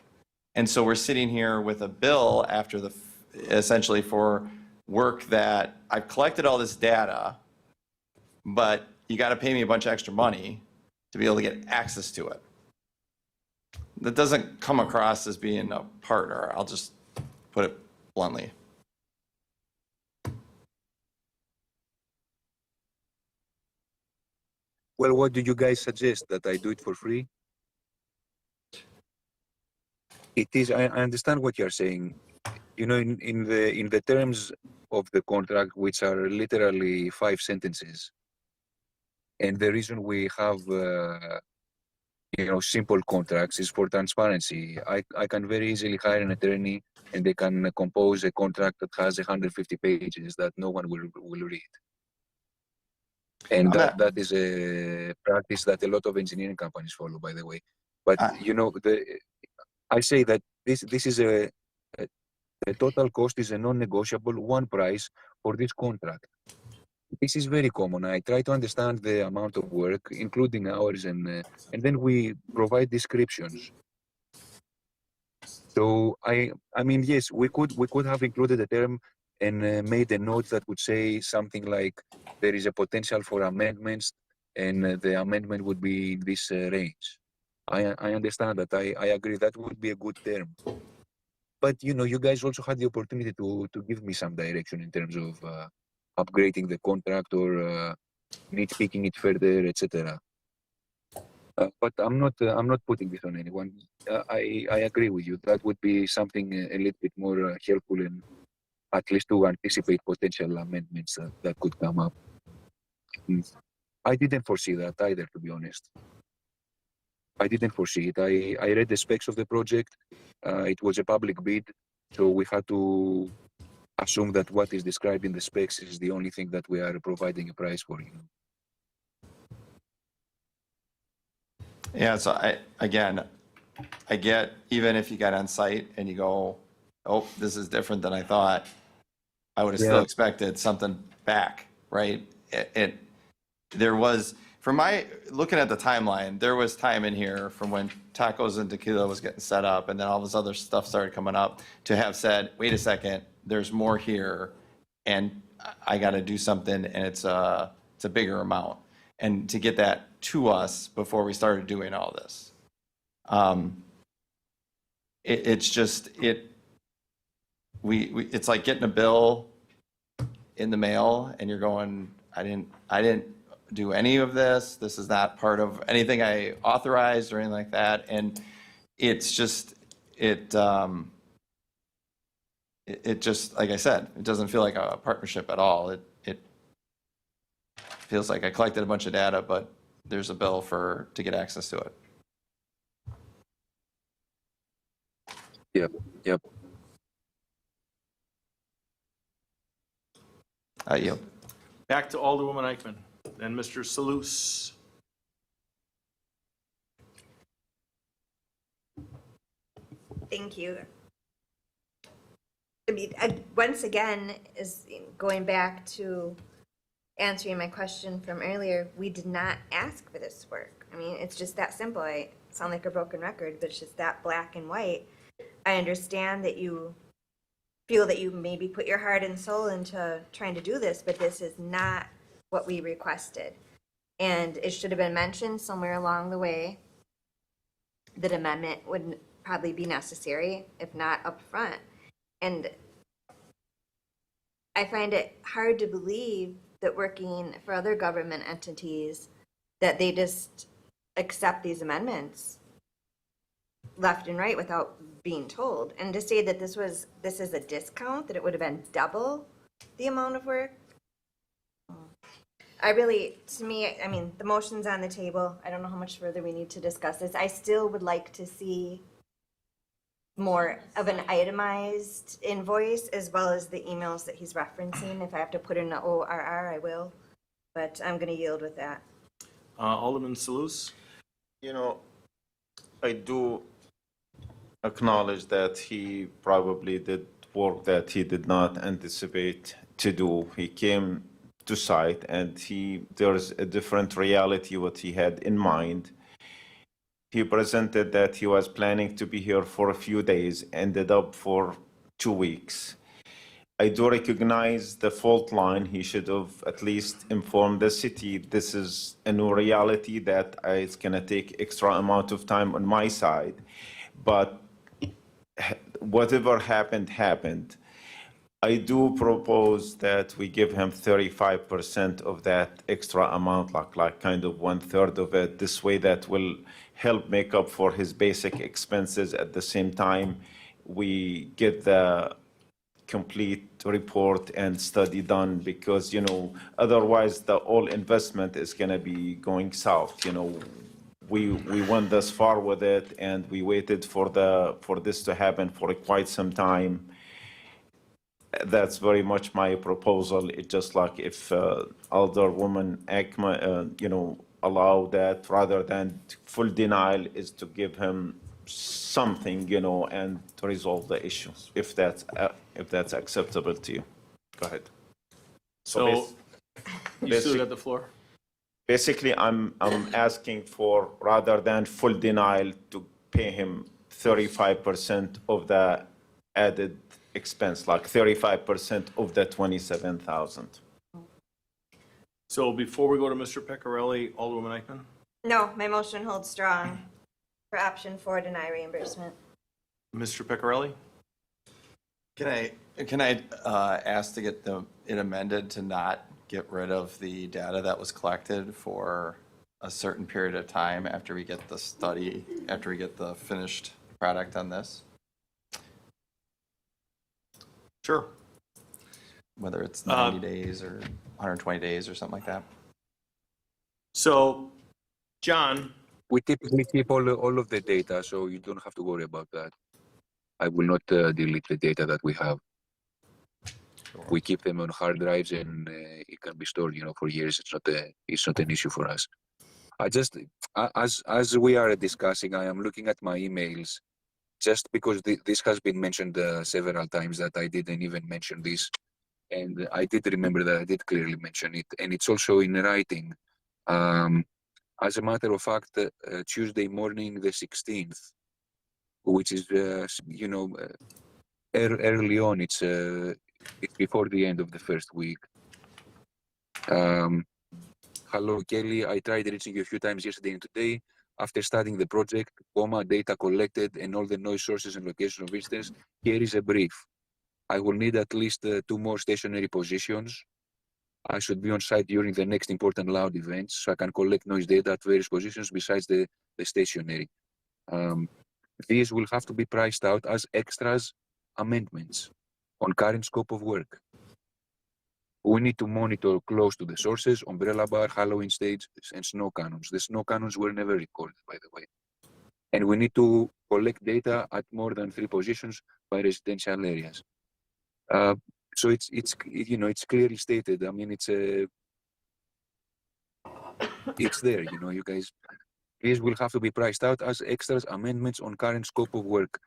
And so we're sitting here with a bill after essentially for work that I've collected all this data, but you got to pay me a bunch of extra money to be able to get access to it. That doesn't come across as being a partner. I'll just put it bluntly. Well, what do you guys suggest? That I do it for free? It is, I understand what you're saying. You know, in the terms of the contract, which are literally 5 sentences, and the reason we have, simple contracts is for transparency. I can very easily hire an attorney and they can compose a contract that has 150 pages that no one will read. And that is a practice that a lot of engineering companies follow, by the way. But, I say that this is the total cost is a non-negotiable one price for this contract. This is very common. I try to understand the amount of work, including hours, and then we provide descriptions. So I mean, yes, we could have included a term and made a note that would say something like there is a potential for amendments, and the amendment would be in this range. I understand that. I agree that would be a good term. But you guys also had the opportunity to give me some direction in terms of upgrading the contract or nitpicking it further, etc. But I'm not putting this on anyone. I agree with you. That would be something a little bit more helpful, and at least to anticipate potential amendments that could come up. I didn't foresee that either, to be honest. I didn't foresee it. I read the specs of the project. It was a public bid, so we had to assume that what is described in the specs is the only thing that we are providing a price for. Yeah, so I get, even if you got on site and you go, oh, this is different than I thought, I would have still expected something back, right? There was, looking at the timeline, there was time in here from when Tacos and Tequila was getting set up, and then all this other stuff started coming up, to have said, wait a second, there's more here, and I got to do something, and it's a bigger amount. And to get that to us before we started doing all this. It's like getting a bill in the mail and you're going, I didn't do any of this. This is not part of anything I authorized or anything like that. And it's just, it just, like I said, it doesn't feel like a partnership at all. It feels like I collected a bunch of data, but there's a bill to get access to it. Yep. Yield. Back to Alderwoman Eichman, then Mr. Salus. Thank you. I mean, once again, is going back to answering my question from earlier, we did not ask for this work. I mean, it's just that simple. I sound like a broken record, but it's just that black and white. I understand that you feel that you maybe put your heart and soul into trying to do this, but this is not what we requested. And it should have been mentioned somewhere along the way that amendment would probably be necessary, if not upfront. And I find it hard to believe that working for other government entities, that they just accept these amendments left and right without being told. And to say that this is a discount, that it would have been double the amount of work. To me, I mean, the motion's on the table. I don't know how much further we need to discuss this. I still would like to see more of an itemized invoice, as well as the emails that he's referencing. If I have to put in an ORR, I will, but I'm going to yield with that. Alderman Salus. I do acknowledge that he probably did work that he did not anticipate to do. He came to site and there's a different reality what he had in mind. He presented that he was planning to be here for a few days, ended up for 2 weeks. I do recognize the fault line. He should have at least informed the city. This is a new reality that it's gonna take extra amount of time on my side. But whatever happened, happened. I do propose that we give him 35% of that extra amount, like kind of 1/3 of it. This way that will help make up for his basic expenses. At the same time, we get the complete report and study done, because, otherwise the whole investment is gonna be going south. We went this far with it and we waited for this to happen for quite some time. That's very much my proposal. It's just like if Alderwoman Ekman, allow that rather than full denial, is to give him something, and to resolve the issue, if that's acceptable to you. Go ahead. So, you still got the floor? Basically, I'm asking for, rather than full denial, to pay him 35% of the added expense, like 35% of the 27,000. So before we go to Mr. Pecorelli, Alderwoman Eichman? No, my motion holds strong for option 4, deny reimbursement. Mr. Pecorelli? Can I ask to get it amended to not get rid of the data that was collected for a certain period of time after we get the study, after we get the finished product on this? Sure. Whether it's 90 days or 120 days or something like that. So, John? We typically keep all of the data, so you don't have to worry about that. I will not delete the data that we have. We keep them on hard drives, and it can be stored, for years. It's not an issue for us. I just, as we are discussing, I am looking at my emails, just because this has been mentioned several times that I didn't even mention this, and I did remember that I did clearly mention it, and it's also in writing. As a matter of fact, Tuesday morning, the 16th, which is, early on, it's before the end of the first week. Hello, Kelly. I tried reaching you a few times yesterday and today. After studying the project, data collected, and all the noise sources and location of visitors, here is a brief. I will need at least 2 more stationary positions. I should be on site during the next important loud events, so I can collect noise data at various positions besides the stationary. These will have to be priced out as extras amendments on current scope of work. We need to monitor close to the sources, umbrella bar, Halloween stage, and snow cannons. The snow cannons were never recorded, by the way. And we need to collect data at more than 3 positions by residential areas. So it's clearly stated. I mean, it's there, you guys. These will have to be priced out as extras amendments on current scope of work.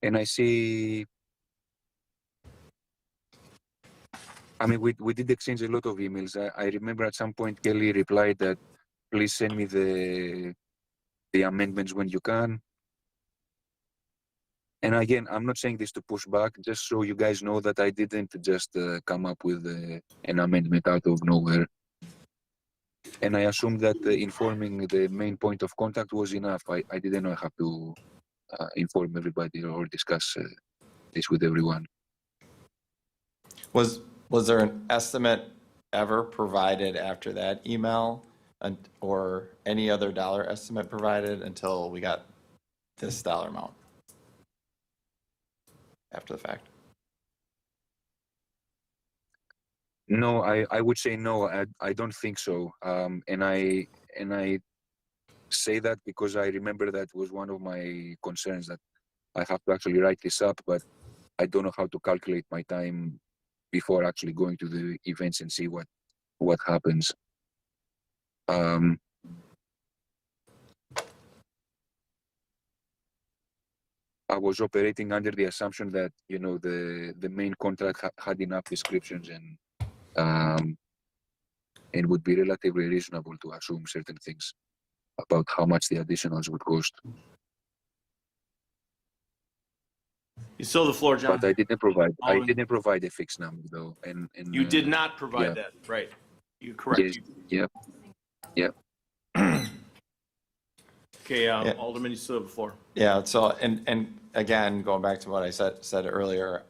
And I see, I mean, we did exchange a lot of emails. I remember at some point Kelly replied that, please send me the amendments when you can. And again, I'm not saying this to push back, just so you guys know that I didn't just come up with an amendment out of nowhere. And I assumed that informing the main point of contact was enough. I didn't know I have to inform everybody or discuss this with everyone. Was there an estimate ever provided after that email, or any other dollar estimate provided until we got this dollar amount after the fact? No, I would say no. I don't think so. And I say that because I remember that was one of my concerns, that I have to actually write this up, but I don't know how to calculate my time before actually going to the events and see what happens. I was operating under the assumption that, you know, the main contract had enough descriptions and would be relatively reasonable to assume certain things about how much the additionals would cost. You still have the floor, John. But I didn't provide a fixed number though. And You did not provide yeah. that, right? You're correct. Yes. Yep. Okay, Alderman, you still have the floor. Yeah, so, and again, going back to what I said earlier,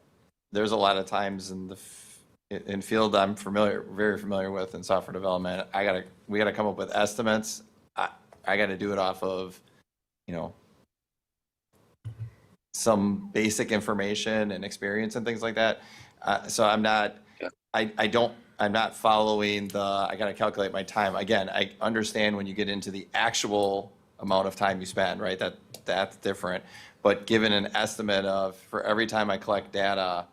there's a lot of times in field I'm very familiar with in software development, we gotta come up with estimates. I gotta do it off of, you know, some basic information and experience and things like that. So I'm not, I'm not following I gotta calculate my time. Again, I understand when you get into the actual amount of time you spend, right? That's different. But given an estimate of, for every time I collect data,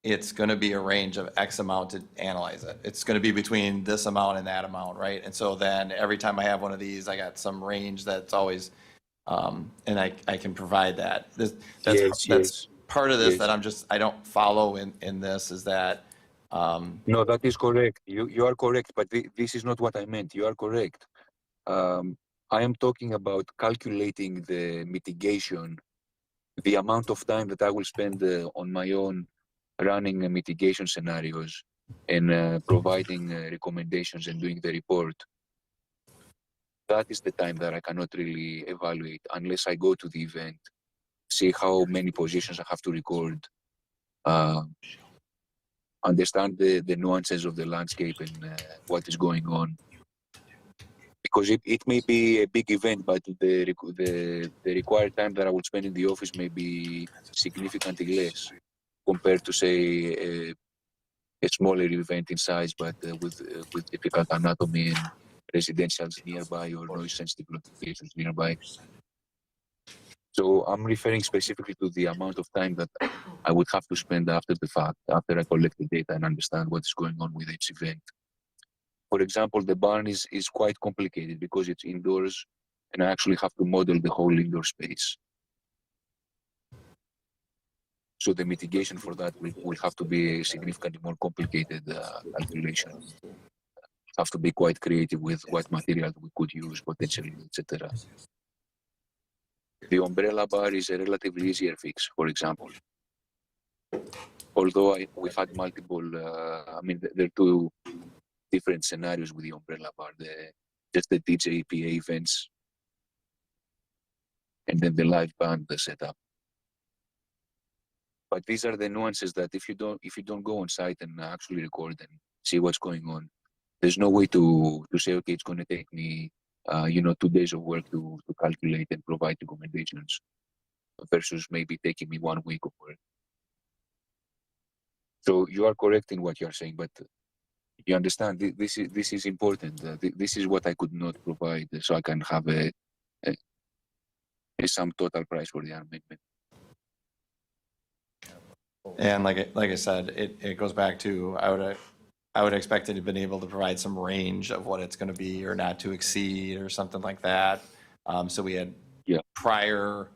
it's gonna be a range of X amount to analyze it. It's gonna be between this amount and that amount, right? And so then every time I have one of these, I got some range that's always, and I can provide that. That's part of this that I don't follow in this is that. No, that is correct. You are correct, but this is not what I meant. You are correct. I am talking about calculating the mitigation, the amount of time that I will spend on my own running mitigation scenarios and providing recommendations and doing the report. That is the time that I cannot really evaluate unless I go to the event, see how many positions I have to record, understand the nuances of the landscape and what is going on. Because it may be a big event, but the required time that I would spend in the office may be significantly less compared to, say, a smaller event in size, but with difficult anatomy and residentials nearby or noise-sensitive locations nearby. So I'm referring specifically to the amount of time that I would have to spend after the fact, after I collect the data and understand what's going on with each event. For example, the barn is quite complicated because it's indoors and I actually have to model the whole indoor space. So the mitigation for that will have to be a significantly more complicated calculation. Have to be quite creative with what material we could use potentially, etc. The umbrella bar is a relatively easier fix, for example. Although we had multiple, there are two different scenarios with the umbrella bar, just the DJ PA events and then the live band setup. But these are the nuances that if you don't go on site and actually record and see what's going on, there's no way to say, okay, it's going to take me 2 days of work to calculate and provide recommendations versus maybe taking me 1 week of work. So you are correct in what you are saying, but you understand this is important. This is what I could not provide, so I can have a sum total price for the amendment. And like I said, it goes back to, I would expect it to have been able to provide some range of what it's going to be or not to exceed or something like that. So we had prior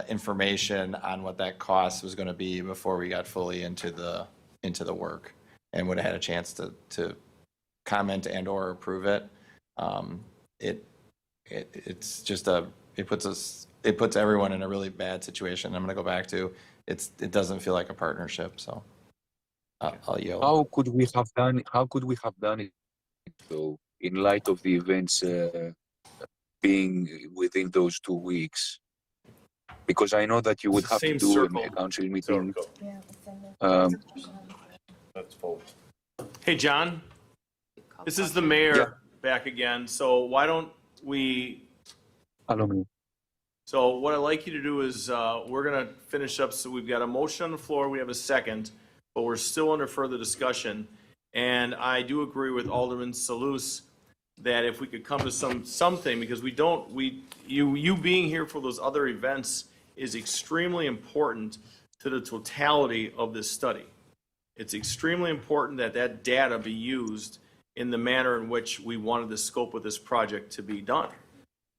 information on what that cost was going to be before we got fully into the work and would have had a chance to comment and or approve it. It's just it puts everyone in a really bad situation. I'm going to go back to it doesn't feel like a partnership. So I'll yield. How could we have done it though, in light of the events being within those 2 weeks? Because I know that you would have to do a council meeting. Hey, John, this is the mayor back again. So why don't we? So what I'd like you to do is we're going to finish up. So we've got a motion on the floor. We have a second, but we're still under further discussion. And I do agree with Alderman Salus that if we could come to something, because you being here for those other events is extremely important to the totality of this study. It's extremely important that that data be used in the manner in which we wanted the scope of this project to be done.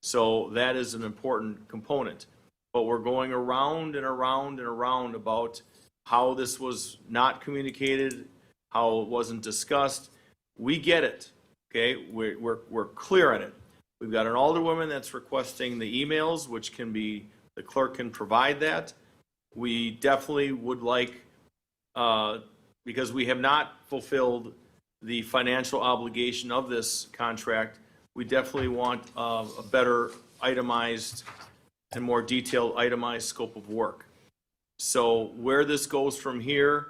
So that is an important component. but we're going around and around and around about how this was not communicated, how it wasn't discussed. We get it, okay? We're clear on it. We've got an alderwoman that's requesting the emails, which can be, the clerk can provide that. We definitely would like, because we have not fulfilled the financial obligation of this contract, we definitely want a better itemized and more detailed itemized scope of work. So where this goes from here,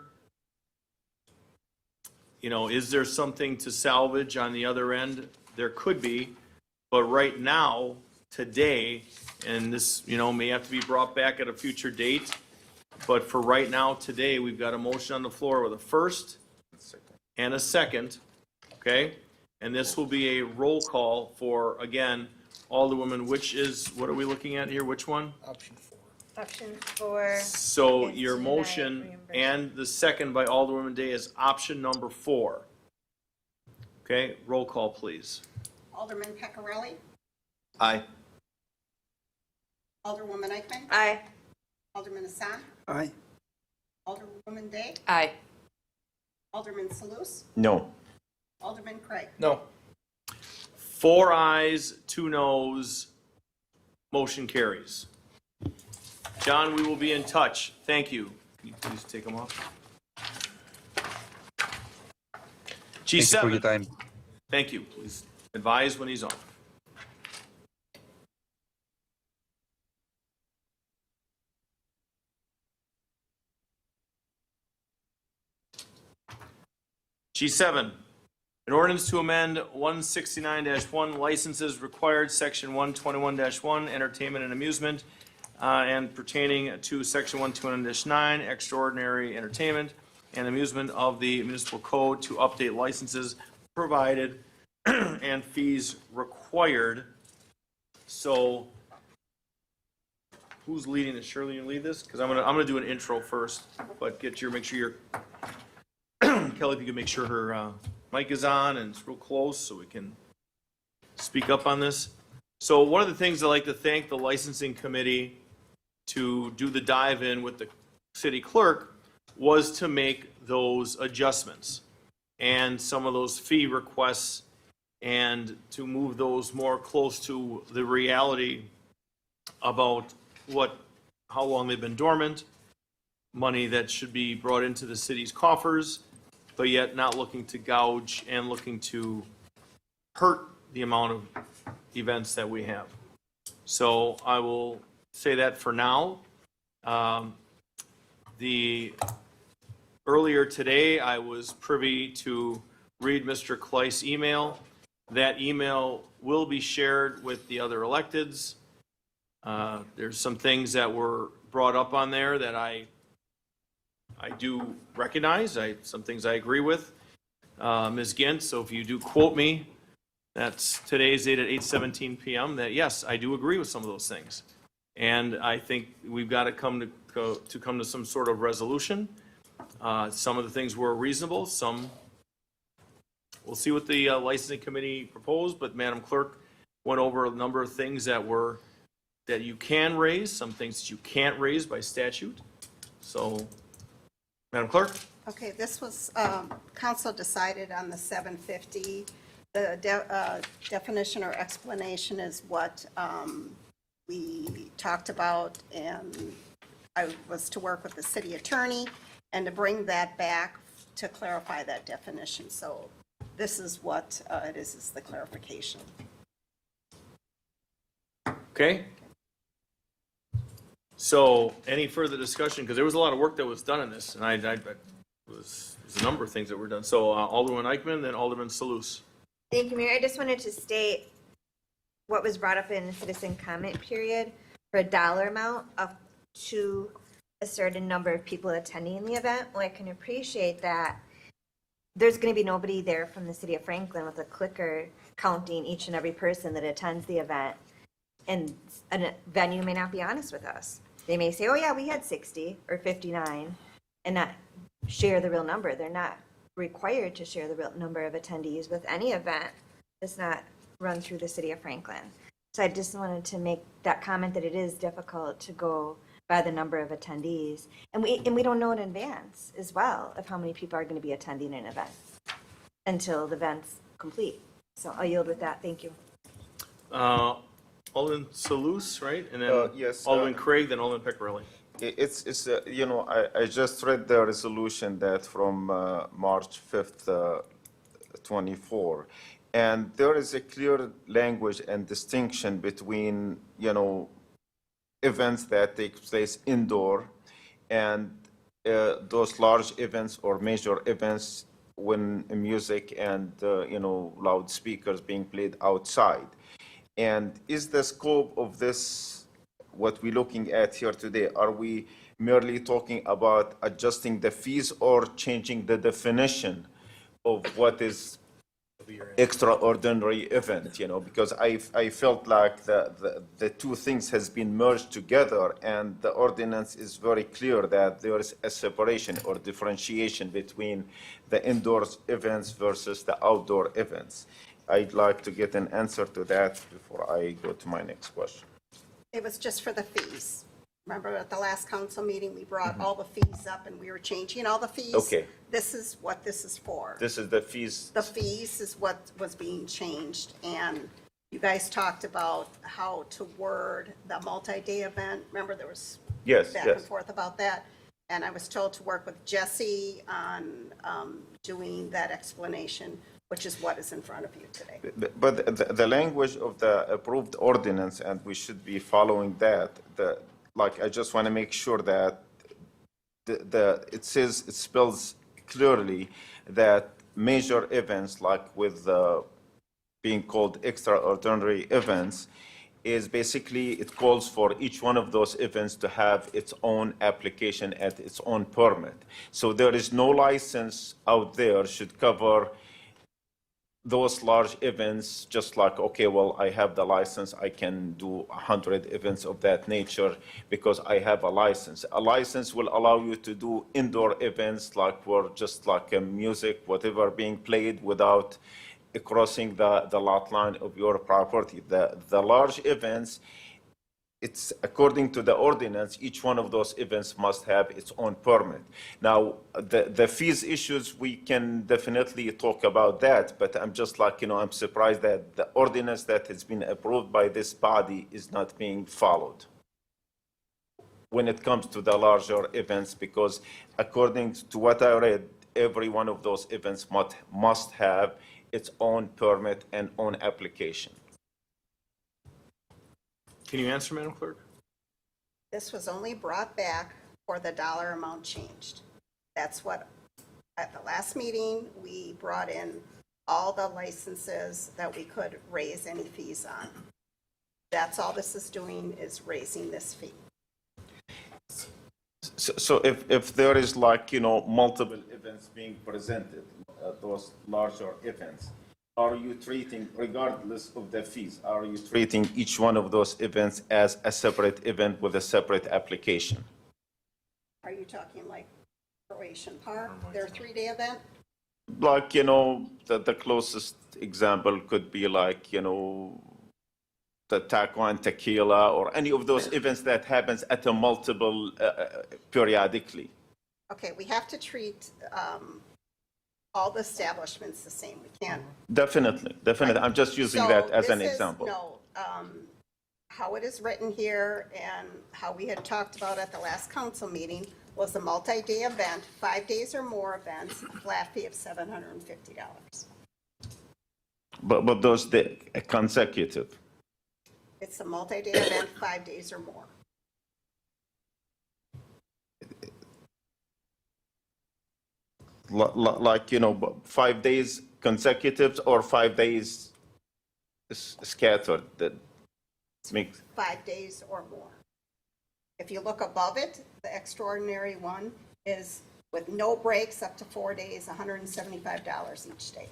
you know, is there something to salvage on the other end? There could be, but right now, today, and this, you know, may have to be brought back at a future date, but for right now, today, we've got a motion on the floor with a first and a second, okay? And this will be a roll call for, again, Alderwoman, which is, what are we looking at here? Which one? Option 4. Option 4. So is your deny motion reimbursement. and the second by Alderwoman Day is option number 4. Okay, roll call, please. Alderman Peccarelli, Aye. Alderwoman Eichman, Aye. Alderman Hassan, Aye. Alderwoman Day, Aye. Alderman Salus, No. Alderman Craig. No. 4 ayes, 2 noes, motion carries. John, we will be in touch. Thank you. Can you please take them off? Thank you for your G7, time. thank you. Please advise when he's on. G7, an ordinance to amend 169-1 licenses required, section 121-1, entertainment and amusement, and pertaining to section 121-9, extraordinary entertainment and amusement of the municipal code to update licenses provided and fees required. So who's leading this? Shirley, you lead this? Because I'm gonna do an intro first, but make sure you're Kelly, if you could make sure her mic is on and it's real close so we can speak up on this. So one of the things I'd like to thank the licensing committee to do the dive in with the city clerk was to make those adjustments and some of those fee requests and to move those more close to the reality about how long they've been dormant, money that should be brought into the city's coffers, but yet not looking to gouge and looking to hurt the amount of events that we have. So I will say that for now. Earlier today, I was privy to read Mr. Kleist's email. That email will be shared with the other electeds. There's some things that were brought up on there that I do recognize, some things I agree with. Ms. Gint, so if you do quote me, that's today's date at 8:17 PM, that yes, I do agree with some of those things. And I think we've got to come to some sort of resolution. Some of the things were reasonable, some, we'll see what the licensing committee proposed, but Madam Clerk went over a number of things that you can raise, some things that you can't raise by statute. So, Madam Clerk? Okay, this was, council decided on the 750. The definition or explanation is what we talked about, and I was to work with the city attorney and to bring that back to clarify that definition. So this is what it is the clarification. Okay. So, any further discussion? Because there was a lot of work that was done in this, and there's a number of things that were done. So, Alderman Eichman, then Alderman Salus. Thank you, Mayor. I just wanted to state what was brought up in the citizen comment period for a dollar amount up to a certain number of people attending the event. Well, I can appreciate that there's going to be nobody there from the city of Franklin with a clicker counting each and every person that attends the event. And a venue may not be honest with us. They may say, oh yeah, we had 60 or 59 and not share the real number. They're not required to share the real number of attendees with any event that's not run through the city of Franklin. So I just wanted to make that comment that it is difficult to go by the number of attendees. And we don't know in advance as well of how many people are going to be attending an event until the event's complete. So I'll yield with that. Thank you. Alderman Salus, right? And then Yes, Alderman Craig, then Alderman Peccarelli. It's you know, I just read the resolution that from March 5th, 24, and there is a clear language and distinction between, you know, events that take place indoor and those large events or major events when music and, you know, loudspeakers being played outside. And is the scope of this what we're looking at here today? Are we merely talking about adjusting the fees or changing the definition of what is extraordinary event, you know, because I felt like the two things has been merged together, and the ordinance is very clear that there is a separation or differentiation between the indoors events versus the outdoor events. I'd like to get an answer to that before I go to my next question. It was just for the fees. Remember at the last council meeting, we brought all the fees up and we were changing all the fees? Okay. This is what this is for. This is the fees. The fees is what was being changed, and you guys talked about how to word the multi-day event. Remember, there was Yes, back and yes. forth about that? And I was told to work with Jesse on doing that explanation, which is what is in front of you today. But the language of the approved ordinance, and we should be following that, like, I just want to make sure that it says, it spells clearly that major events, like with being called extraordinary events, is basically, it calls for each one of those events to have its own application and its own permit. So there is no license out there should cover those large events, just like, okay, well, I have the license, I can do 100 events of that nature because I have a license. A license will allow you to do indoor events like were just like music, whatever being played without crossing the lot line of your property. The large events, it's according to the ordinance, each one of those events must have its own permit. Now, the fees issues, we can definitely talk about that, but I'm just like, you know, I'm surprised that the ordinance that has been approved by this body is not being followed when it comes to the larger events, because according to what I read, every one of those events must have its own permit and own application. Can you answer, Madam Clerk? This was only brought back for the dollar amount changed. That's what, at the last meeting, we brought in all the licenses that we could raise any fees on. That's all this is doing, is raising this fee. So if there is, like, you know, multiple events being presented, those larger events, are you treating, regardless of the fees, are you treating each one of those events as a separate event with a separate application? Are you talking like Croatian Park, their 3-day event? Like, you know, the closest example could be like, you know, the taco and tequila, or any of those events that happens at a multiple periodically. Okay, we have to treat all the establishments the same. We can't. Definitely. I'm just using So that as an this is- example. No, how it is written here and how we had talked about at the last council meeting was a multi-day event, 5 days or more events, a flat fee of $750. But those consecutive. It's a multi-day event, 5 days or more. Like, you know, 5 days consecutive or 5 days scattered, that makes, 5 days or more. If you look above it, the extraordinary one is with no breaks up to 4 days, $175 each day.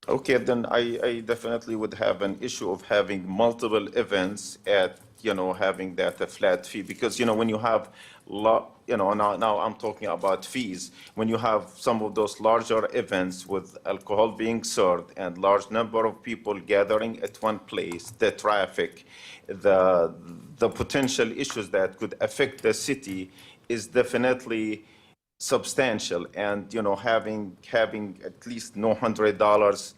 Okay, then I definitely would have an issue of having multiple events at, having that a flat fee. Because, when you have, now I'm talking about fees. When you have some of those larger events with alcohol being served and large number of people gathering at one place, the traffic, the potential issues that could affect the city is definitely substantial. And, having at least no $100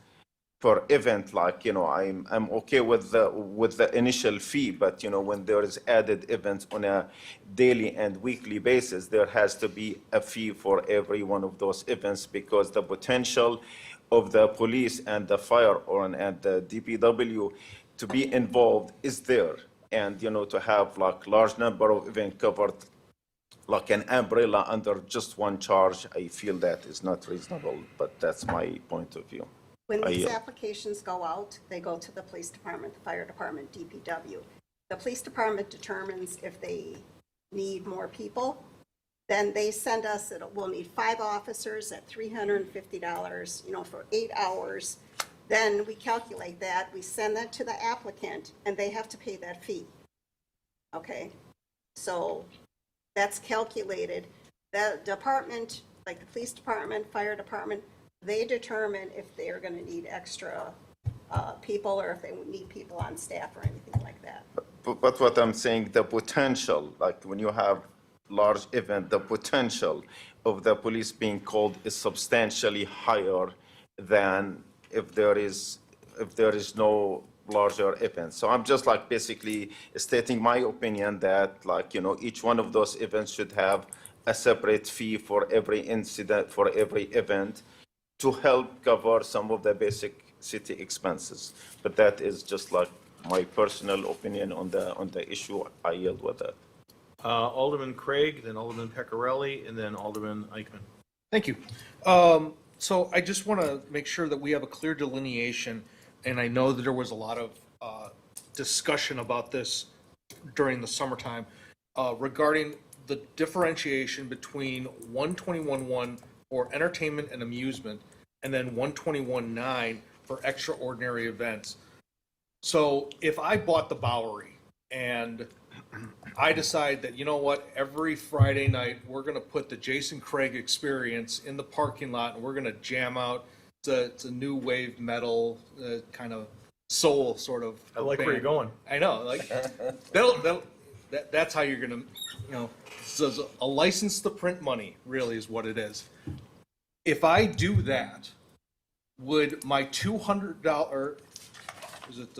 per event, like, I'm okay with the initial fee, but, when there is added events on a daily and weekly basis, there has to be a fee for every one of those events, because the potential of the police and the fire and the DPW to be involved is there. And, to have like large number of events covered like an umbrella under just one charge, I feel that is not reasonable, but that's my point of view. When these applications go out, they go to the police department, the fire department, DPW. The police department determines if they need more people. Then they send us, we'll need 5 officers at $350, for 8 hours. Then we calculate that, we send that to the applicant, and they have to pay that fee. Okay? So that's calculated. The department, like the police department, fire department, they determine if they're going to need extra people or if they need people on staff or anything like that. But what I'm saying, the potential, like when you have large event, the potential of the police being called is substantially higher than if there is no larger event. So I'm just like basically stating my opinion that each one of those events should have a separate fee for every incident, for every event, to help cover some of the basic city expenses. But that is just like my personal opinion on the issue. I yield with that. Alderman Craig, then Alderman Pecorelli, and then Alderman Eichman. Thank you. So I just want to make sure that we have a clear delineation, and I know that there was a lot of discussion about this during the summertime regarding the differentiation between 121.1 for entertainment and amusement, and then 121.9 for extraordinary events. So if I bought the Bowery and I decide that, every Friday night, we're going to put the Jason Craig Experience in the parking lot and we're going to jam out. It's a new wave metal kind of soul sort of. I like where band. you're going. I know, like that's how you're going to, so a license to print money really is what it is. If I do that, would my $200, is it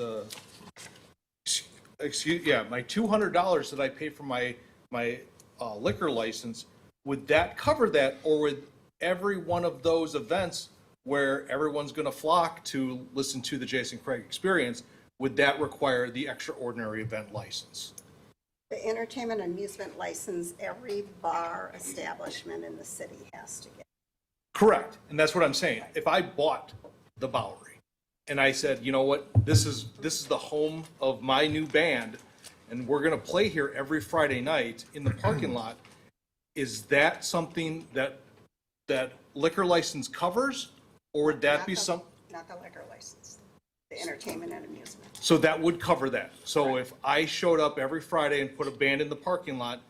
my $200 that I pay for my liquor license, would that cover that, or would every one of those events where everyone's going to flock to listen to the Jason Craig Experience, would that require the extraordinary event license? The entertainment and amusement license, every bar establishment in the city has to get. Correct, and that's what I'm saying. If I bought the Bowery and I said, you know what, this is the home of my new band, and we're going to play here every Friday night in the parking lot, is that something that liquor license covers, or would that be some? Not the liquor license, the entertainment and amusement. So that would cover that. So if I showed up every Friday and put a band in the parking lot,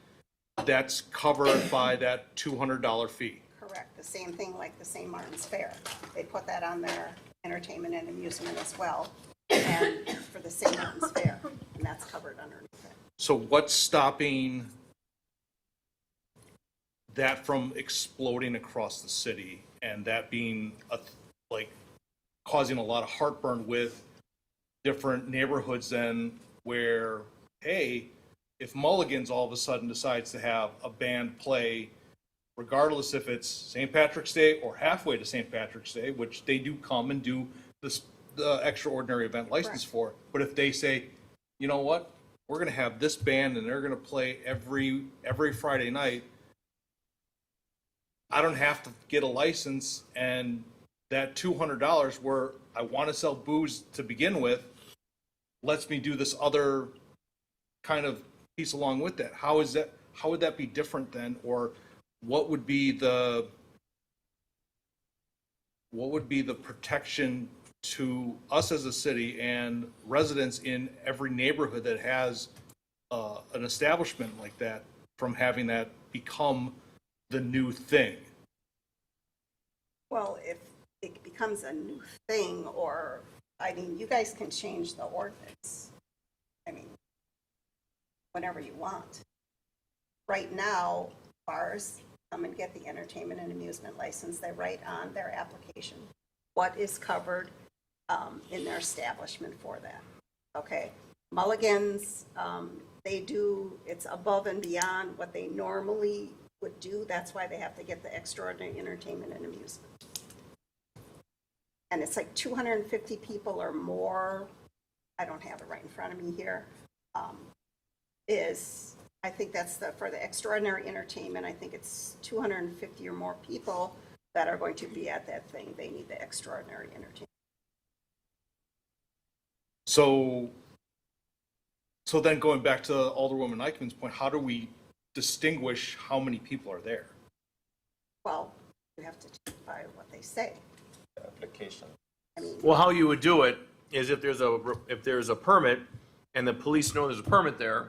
that's covered by that $200 fee. Correct, the same thing like the St. Martin's Fair. They put that on their entertainment and amusement as well, and for the St. Martin's Fair, and that's covered underneath it. So what's stopping that from exploding across the city and that being causing a lot of heartburn with different neighborhoods then, where, hey, if Mulligan's all of a sudden decides to have a band play, regardless if it's St. Patrick's Day or halfway to St. Patrick's Day, which they do come and do the extraordinary event license for, but if they say, you know what, we're going to have this band and they're going to play every Friday night, I don't have to get a license, and that $200 where I want to sell booze to begin with lets me do this other kind of piece along with that. How would that be different then, or what would be the protection to us as a city and residents in every neighborhood that has an establishment like that from having that become the new thing? Well, if it becomes a new thing, or, I mean, you guys can change the ordinance. I mean, whenever you want. Right now, bars come and get the entertainment and amusement license. They write on their application what is covered in their establishment for that. Okay? Mulligans, they do, it's above and beyond what they normally would do. That's why they have to get the extraordinary entertainment and amusement. And it's like 250 people or more, I don't have it right in front of me here, I think that's for the extraordinary entertainment, I think it's 250 or more people that are going to be at that thing. They need the extraordinary entertainment. So then going back to Alderwoman Eichmann's point, how do we distinguish how many people are there? Well, you have to by what they say. Application. I mean, Well, how you would do it is if there's a permit and the police know there's a permit there,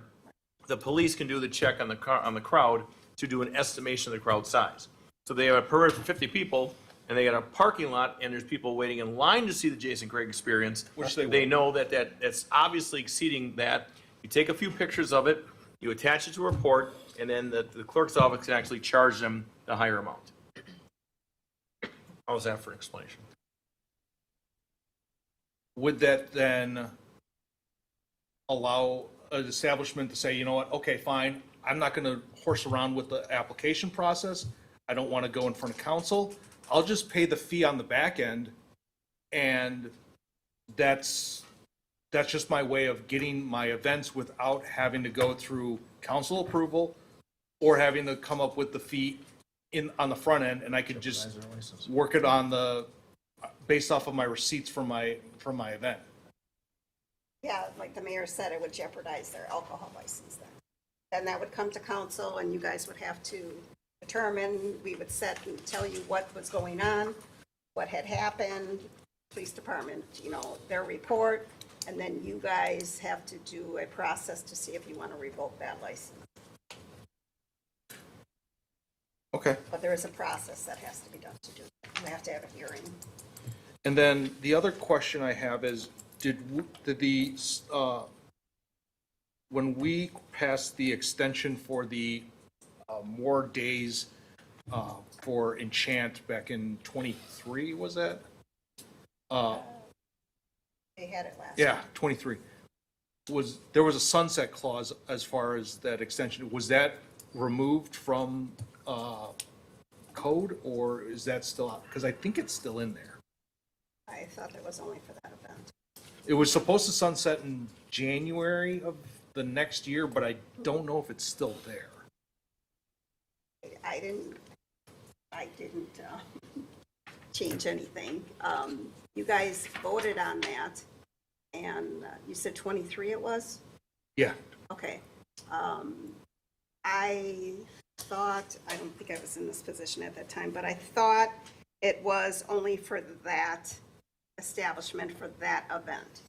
the police can do the check on the crowd to do an estimation of the crowd size. So they have a permit for 50 people and they got a parking lot and there's people waiting in line to see the Jason Craig Experience. Which they They will. know that's obviously exceeding that. You take a few pictures of it, you attach it to a report, and then the clerk's office can actually charge them the higher amount. How's that for an explanation? Would that then allow an establishment to say, you know what, okay, fine, I'm not gonna horse around with the application process. I don't wanna go in front of council. I'll just pay the fee on the back end, and that's just my way of getting my events without having to go through council approval or having to come up with the fee on the front end, and I could just work it on based off of my receipts from my event. yeah, like the mayor said, it would jeopardize their alcohol license then. Then that would come to council and you guys would have to determine, we would set and tell you what was going on, what had happened, police department, their report, and then you guys have to do a process to see if you want to revoke that license. Okay. But there is a process that has to be done to do that. You have to have a hearing. And then the other question I have is, when we passed the extension for the more days for Enchant back in '23, was that? They had it last. Yeah, '23. There was a sunset clause as far as that extension. Was that removed from code, or is that still out? Because I think it's still in there. I thought that was only for that event. It was supposed to sunset in January of the next year, but I don't know if it's still there. I didn't change anything. You guys voted on that, and you said 23 it was? Yeah. Okay. I thought, I don't think I was in this position at that time, but I thought it was only for that establishment, for that event.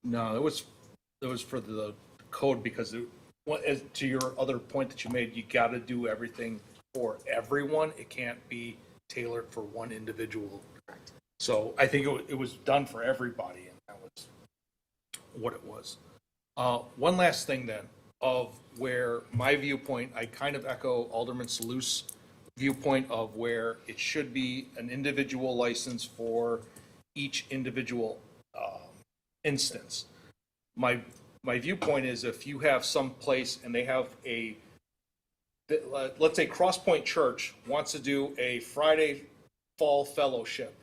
No, it was for the code because to your other point that you made, you got to do everything for everyone. It can't be tailored for one individual. Correct. So I think it was done for everybody, and that was what it was. One last thing then, of where my viewpoint, I kind of echo Alderman Salu's viewpoint of where it should be an individual license for each individual instance. My viewpoint is if you have some place and they have let's say Cross Point Church wants to do a Friday fall fellowship,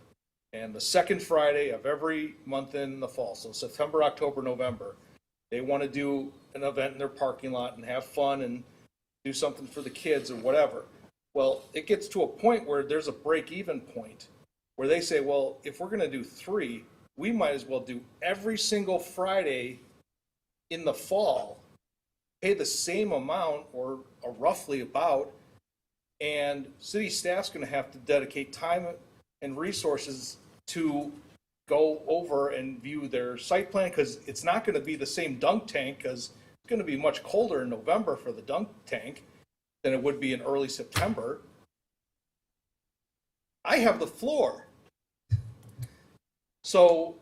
and the second Friday of every month in the fall, so September, October, November, they want to do an event in their parking lot and have fun and do something for the kids or whatever. Well, it gets to a point where there's a break-even point where they say, well, if we're going to do 3, we might as well do every single Friday in the fall, pay the same amount or roughly about, and city staff's going to have to dedicate time and resources to go over and view their site plan, because it's not gonna be the same dunk tank, because it's gonna be much colder in November for the dunk tank than it would be in early September. I have the floor. So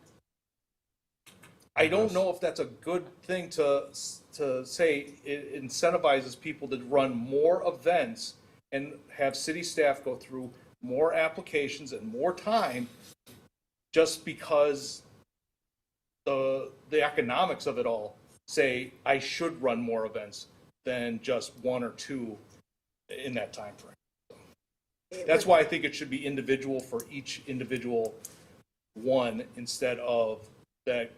I don't know if that's a good thing to say. It incentivizes people to run more events and have city staff go through more applications and more time just because the economics of it all say I should run more events than just one or two in that time frame. That's why I think it should be individual for each individual one instead of that,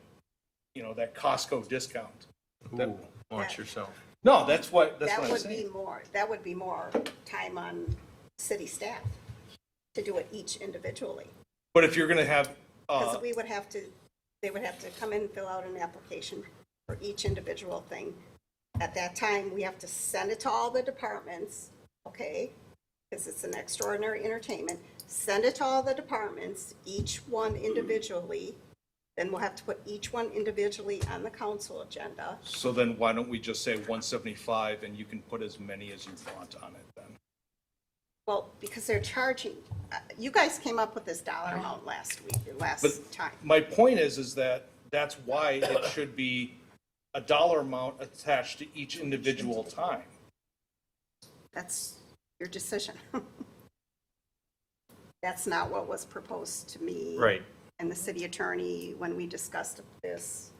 that Costco discount. Ooh, watch yourself. No, that's what I'm saying. That would be more time on city staff to do it each individually. But if you're gonna have, Because they would have to come in and fill out an application for each individual thing. At that time, we have to send it to all the departments, okay? Because it's an extraordinary entertainment. Send it to all the departments, each one individually. Then we'll have to put each one individually on the council agenda. so then why don't we just say 175 and you can put as many as you want on it then? Well, because they're charging, you guys came up with this dollar amount last time. My point is that that's why it should be a dollar amount attached to each individual time. That's your decision. That's not what was proposed to me. Right. And the city attorney when we discussed this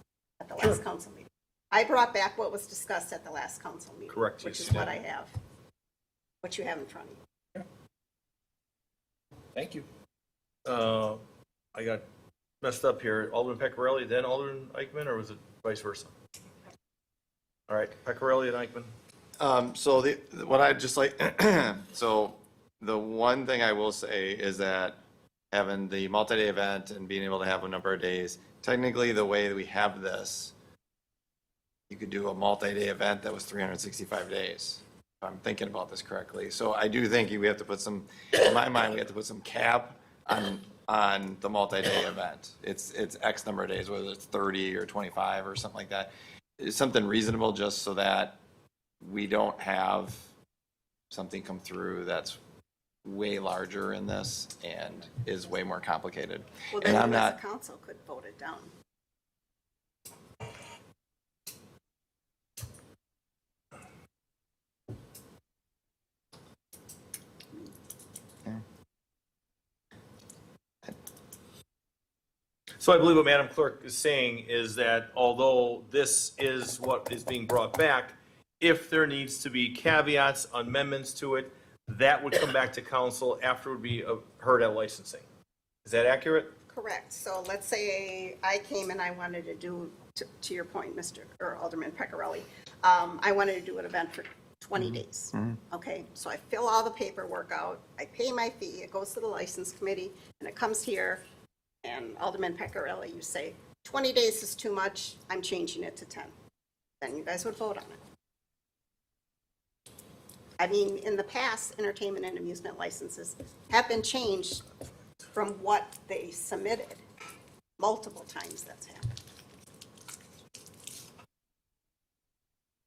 at the last council meeting. I brought back what was discussed at the last council meeting. Correct, Which yes, is you what did. I have, what you have in front of you. Thank you. I got messed up here. Alderman Pecorelli, then Alderman Eichmann, or was it vice versa? All right, Pecorelli and Eichmann. So what I'd just like, so the one thing I will say is that having the multi-day event and being able to have a number of days, technically the way that we have this, you could do a multi-day event that was 365 days. If I'm thinking about this correctly. So I do think we have to put some, in my mind, we have to put some cap on the multi-day event. It's X number of days, whether it's 30 or 25 or something like that. It's something reasonable just so that we don't have something come through that's way larger in this and is way more complicated. Well, And then I'm you as a not, council could vote it down. So I believe what Madam Clerk is saying is that although this is what is being brought back, if there needs to be caveats, amendments to it, that would come back to council after it would be heard at licensing. Is that accurate? Correct. So let's say I came and I wanted to do, to your point, Alderman Pecorelli, I wanted to do an event for 20 days. Okay, so I fill all the paperwork out, I pay my fee, it goes to the license committee, and it comes here, and Alderman Pecorelli, you say, 20 days is too much, I'm changing it to 10. Then you guys would vote on it. I mean, in the past, entertainment and amusement licenses have been changed from what they submitted. Multiple times that's happened.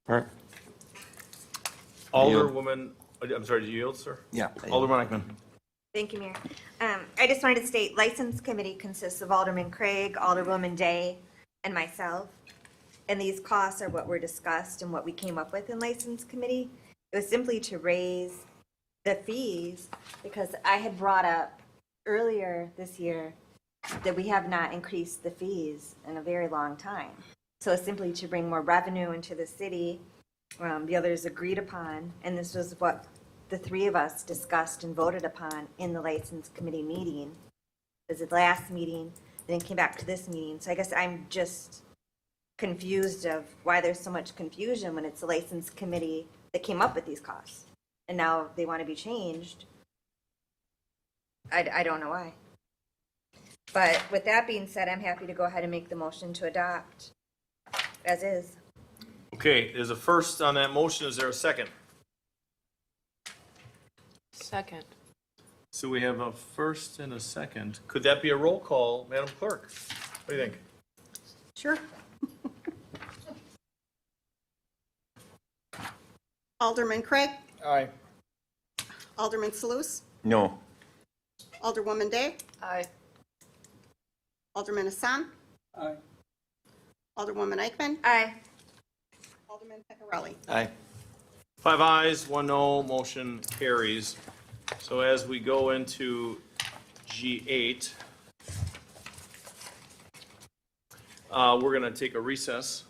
all right. Alderwoman, I'm sorry, did you yield, sir? Yeah. Alderman Eichmann. Thank you, Mayor. I just wanted to state, License Committee consists of Alderman Craig, Alderwoman Day, and myself. And these costs are what were discussed and what we came up with in License Committee. It was simply to raise the fees because I had brought up earlier this year that we have not increased the fees in a very long time. So it's simply to bring more revenue into the city. The others agreed upon, and this was what the three of us discussed and voted upon in the License Committee meeting. It was the last meeting, then came back to this meeting. So I guess I'm just confused of why there's so much confusion when it's the License Committee that came up with these costs. And now they want to be changed. I don't know why. But with that being said, I'm happy to go ahead and make the motion to adopt as is. Okay, there's a first on that motion. Is there a second? Second. So we have a first and a second. Could that be a roll call, Madam Clerk? What do you think? Sure. Alderman Craig? Aye. Alderman Sluse? No. Alderwoman Day? Aye. Alderman Hassan? Aye. Alderwoman Eichman? Aye. Alderman Peccarelli? Aye. 5 ayes, 1 no, motion carries. So as we go into G8, we're going to take a recess.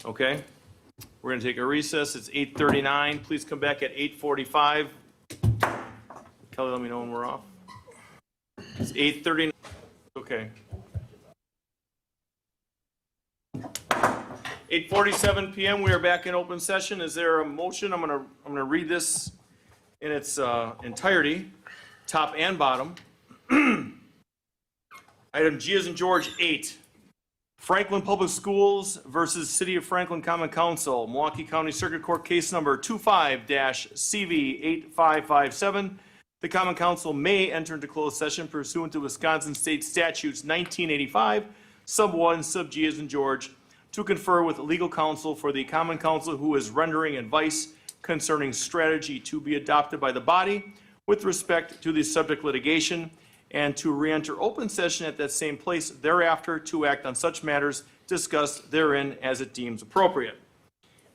Okay? We're going to take a recess. It's 8:39. Please come back at 8:45. Kelly, let me know when we're off. It's 8:39. Okay. 8:47 PM, we are back in open session. Is there a motion? I'm gonna read this in its entirety, top and bottom. Item G as in George, 8. Franklin Public Schools versus City of Franklin Common Council, Milwaukee County Circuit Court Case Number 25-CV8557. The Common Council may enter into closed session pursuant to Wisconsin State Statutes 1985, Sub 1, Sub G as in George, to confer with legal counsel for the Common Council who is rendering advice concerning strategy to be adopted by the body with respect to the subject litigation, and to re-enter open session at that same place thereafter to act on such matters discussed therein as it deems appropriate.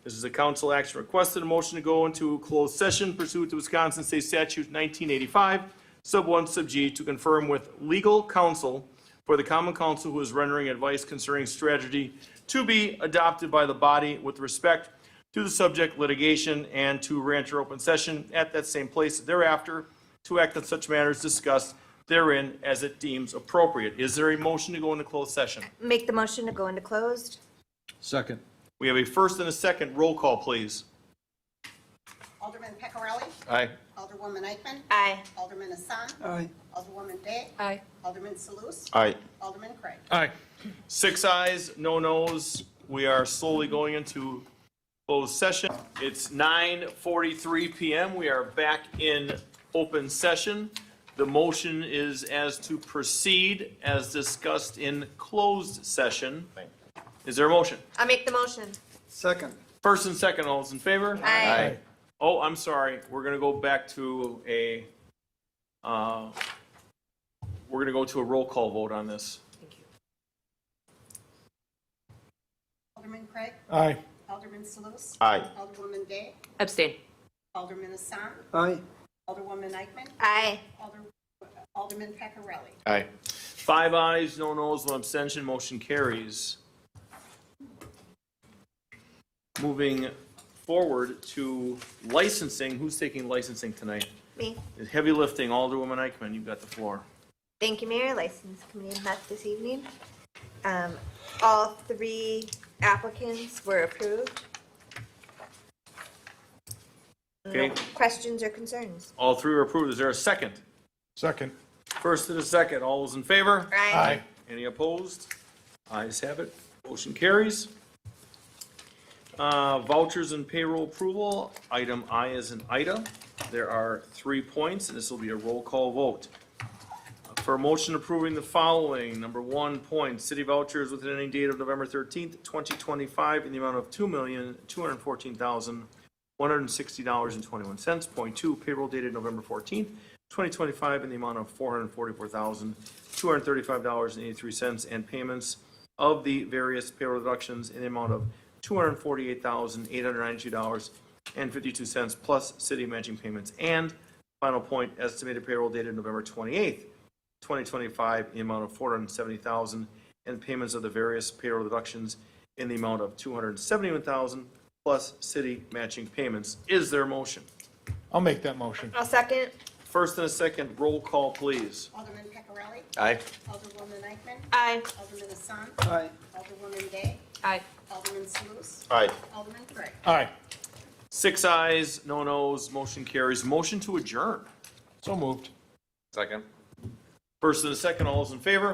This is a council action requested, a motion to go into closed session pursuant to Wisconsin State Statute 1985, Sub 1, Sub G, to confirm with legal counsel for the Common Council who is rendering advice concerning strategy to be adopted by the body with respect to the subject litigation, and to re-enter open session at that same place thereafter to act on such matters discussed therein as it deems appropriate. Is there a motion to go into closed session? Make the motion to go into closed. Second. We have a first and a second. Roll call, please. Alderman Peccarelli? Aye. Alderwoman Eichman? Aye. Alderman Hassan? Aye. Alderwoman Day? Aye. Alderman Salus? Aye. Alderman Craig? Aye. 6 ayes, no nos. We are slowly going into closed session. It's 9:43 PM. We are back in open session. The motion is as to proceed as discussed in closed session. Is there a motion? I'll make the motion. Second. First and second, all those in favor? Aye. Oh, I'm sorry. We're gonna go back to a, we're gonna go to a roll call vote on this. Alderman Craig? Aye. Alderman Salus? Aye. Alderwoman Day? Abstain. Alderman Hassan? Aye. Alderwoman Eichman? Aye. Alderman Peccarelli? Aye. 5 ayes, no nos, 1 abstention, motion carries. Moving forward to licensing, who's taking licensing tonight? Me. Heavy lifting, Alderwoman Eichman, you've got the floor. Thank you, Mayor. License Committee met this evening. All 3 applicants were approved. Okay. No questions or concerns? All 3 are approved, is there a second? Second. First and a second, all those in favor? Aye. Any opposed? Ayes have it, motion carries. Vouchers and payroll approval, item I as in Ida. There are 3 points, and this will be a roll call vote. For a motion approving the following, number 1 point, city vouchers with an ending date of November 13th, 2025, in the amount of $2,214,160.21. Point 2, payroll dated November 14th, 2025, in the amount of $444,235.83, and payments of the various payroll deductions in the amount of $248,892.52 plus city matching payments. And final point, estimated payroll dated November 28th, 2025, in the amount of $470,000, and payments of the various payroll deductions in the amount of $271,000 plus city matching payments. Is there a motion? I'll make that motion. I'll second. First and a second, roll call, please. Alderman Peccarelli? Aye. Alderwoman Eichman? Aye. Alderman Hassan? Aye. Alderwoman Day? Aye. Alderman Salus? Aye. Alderman Craig? Aye. 6 ayes, no nos, motion carries. Motion to adjourn. So moved. Second. First and a second, all those in favor?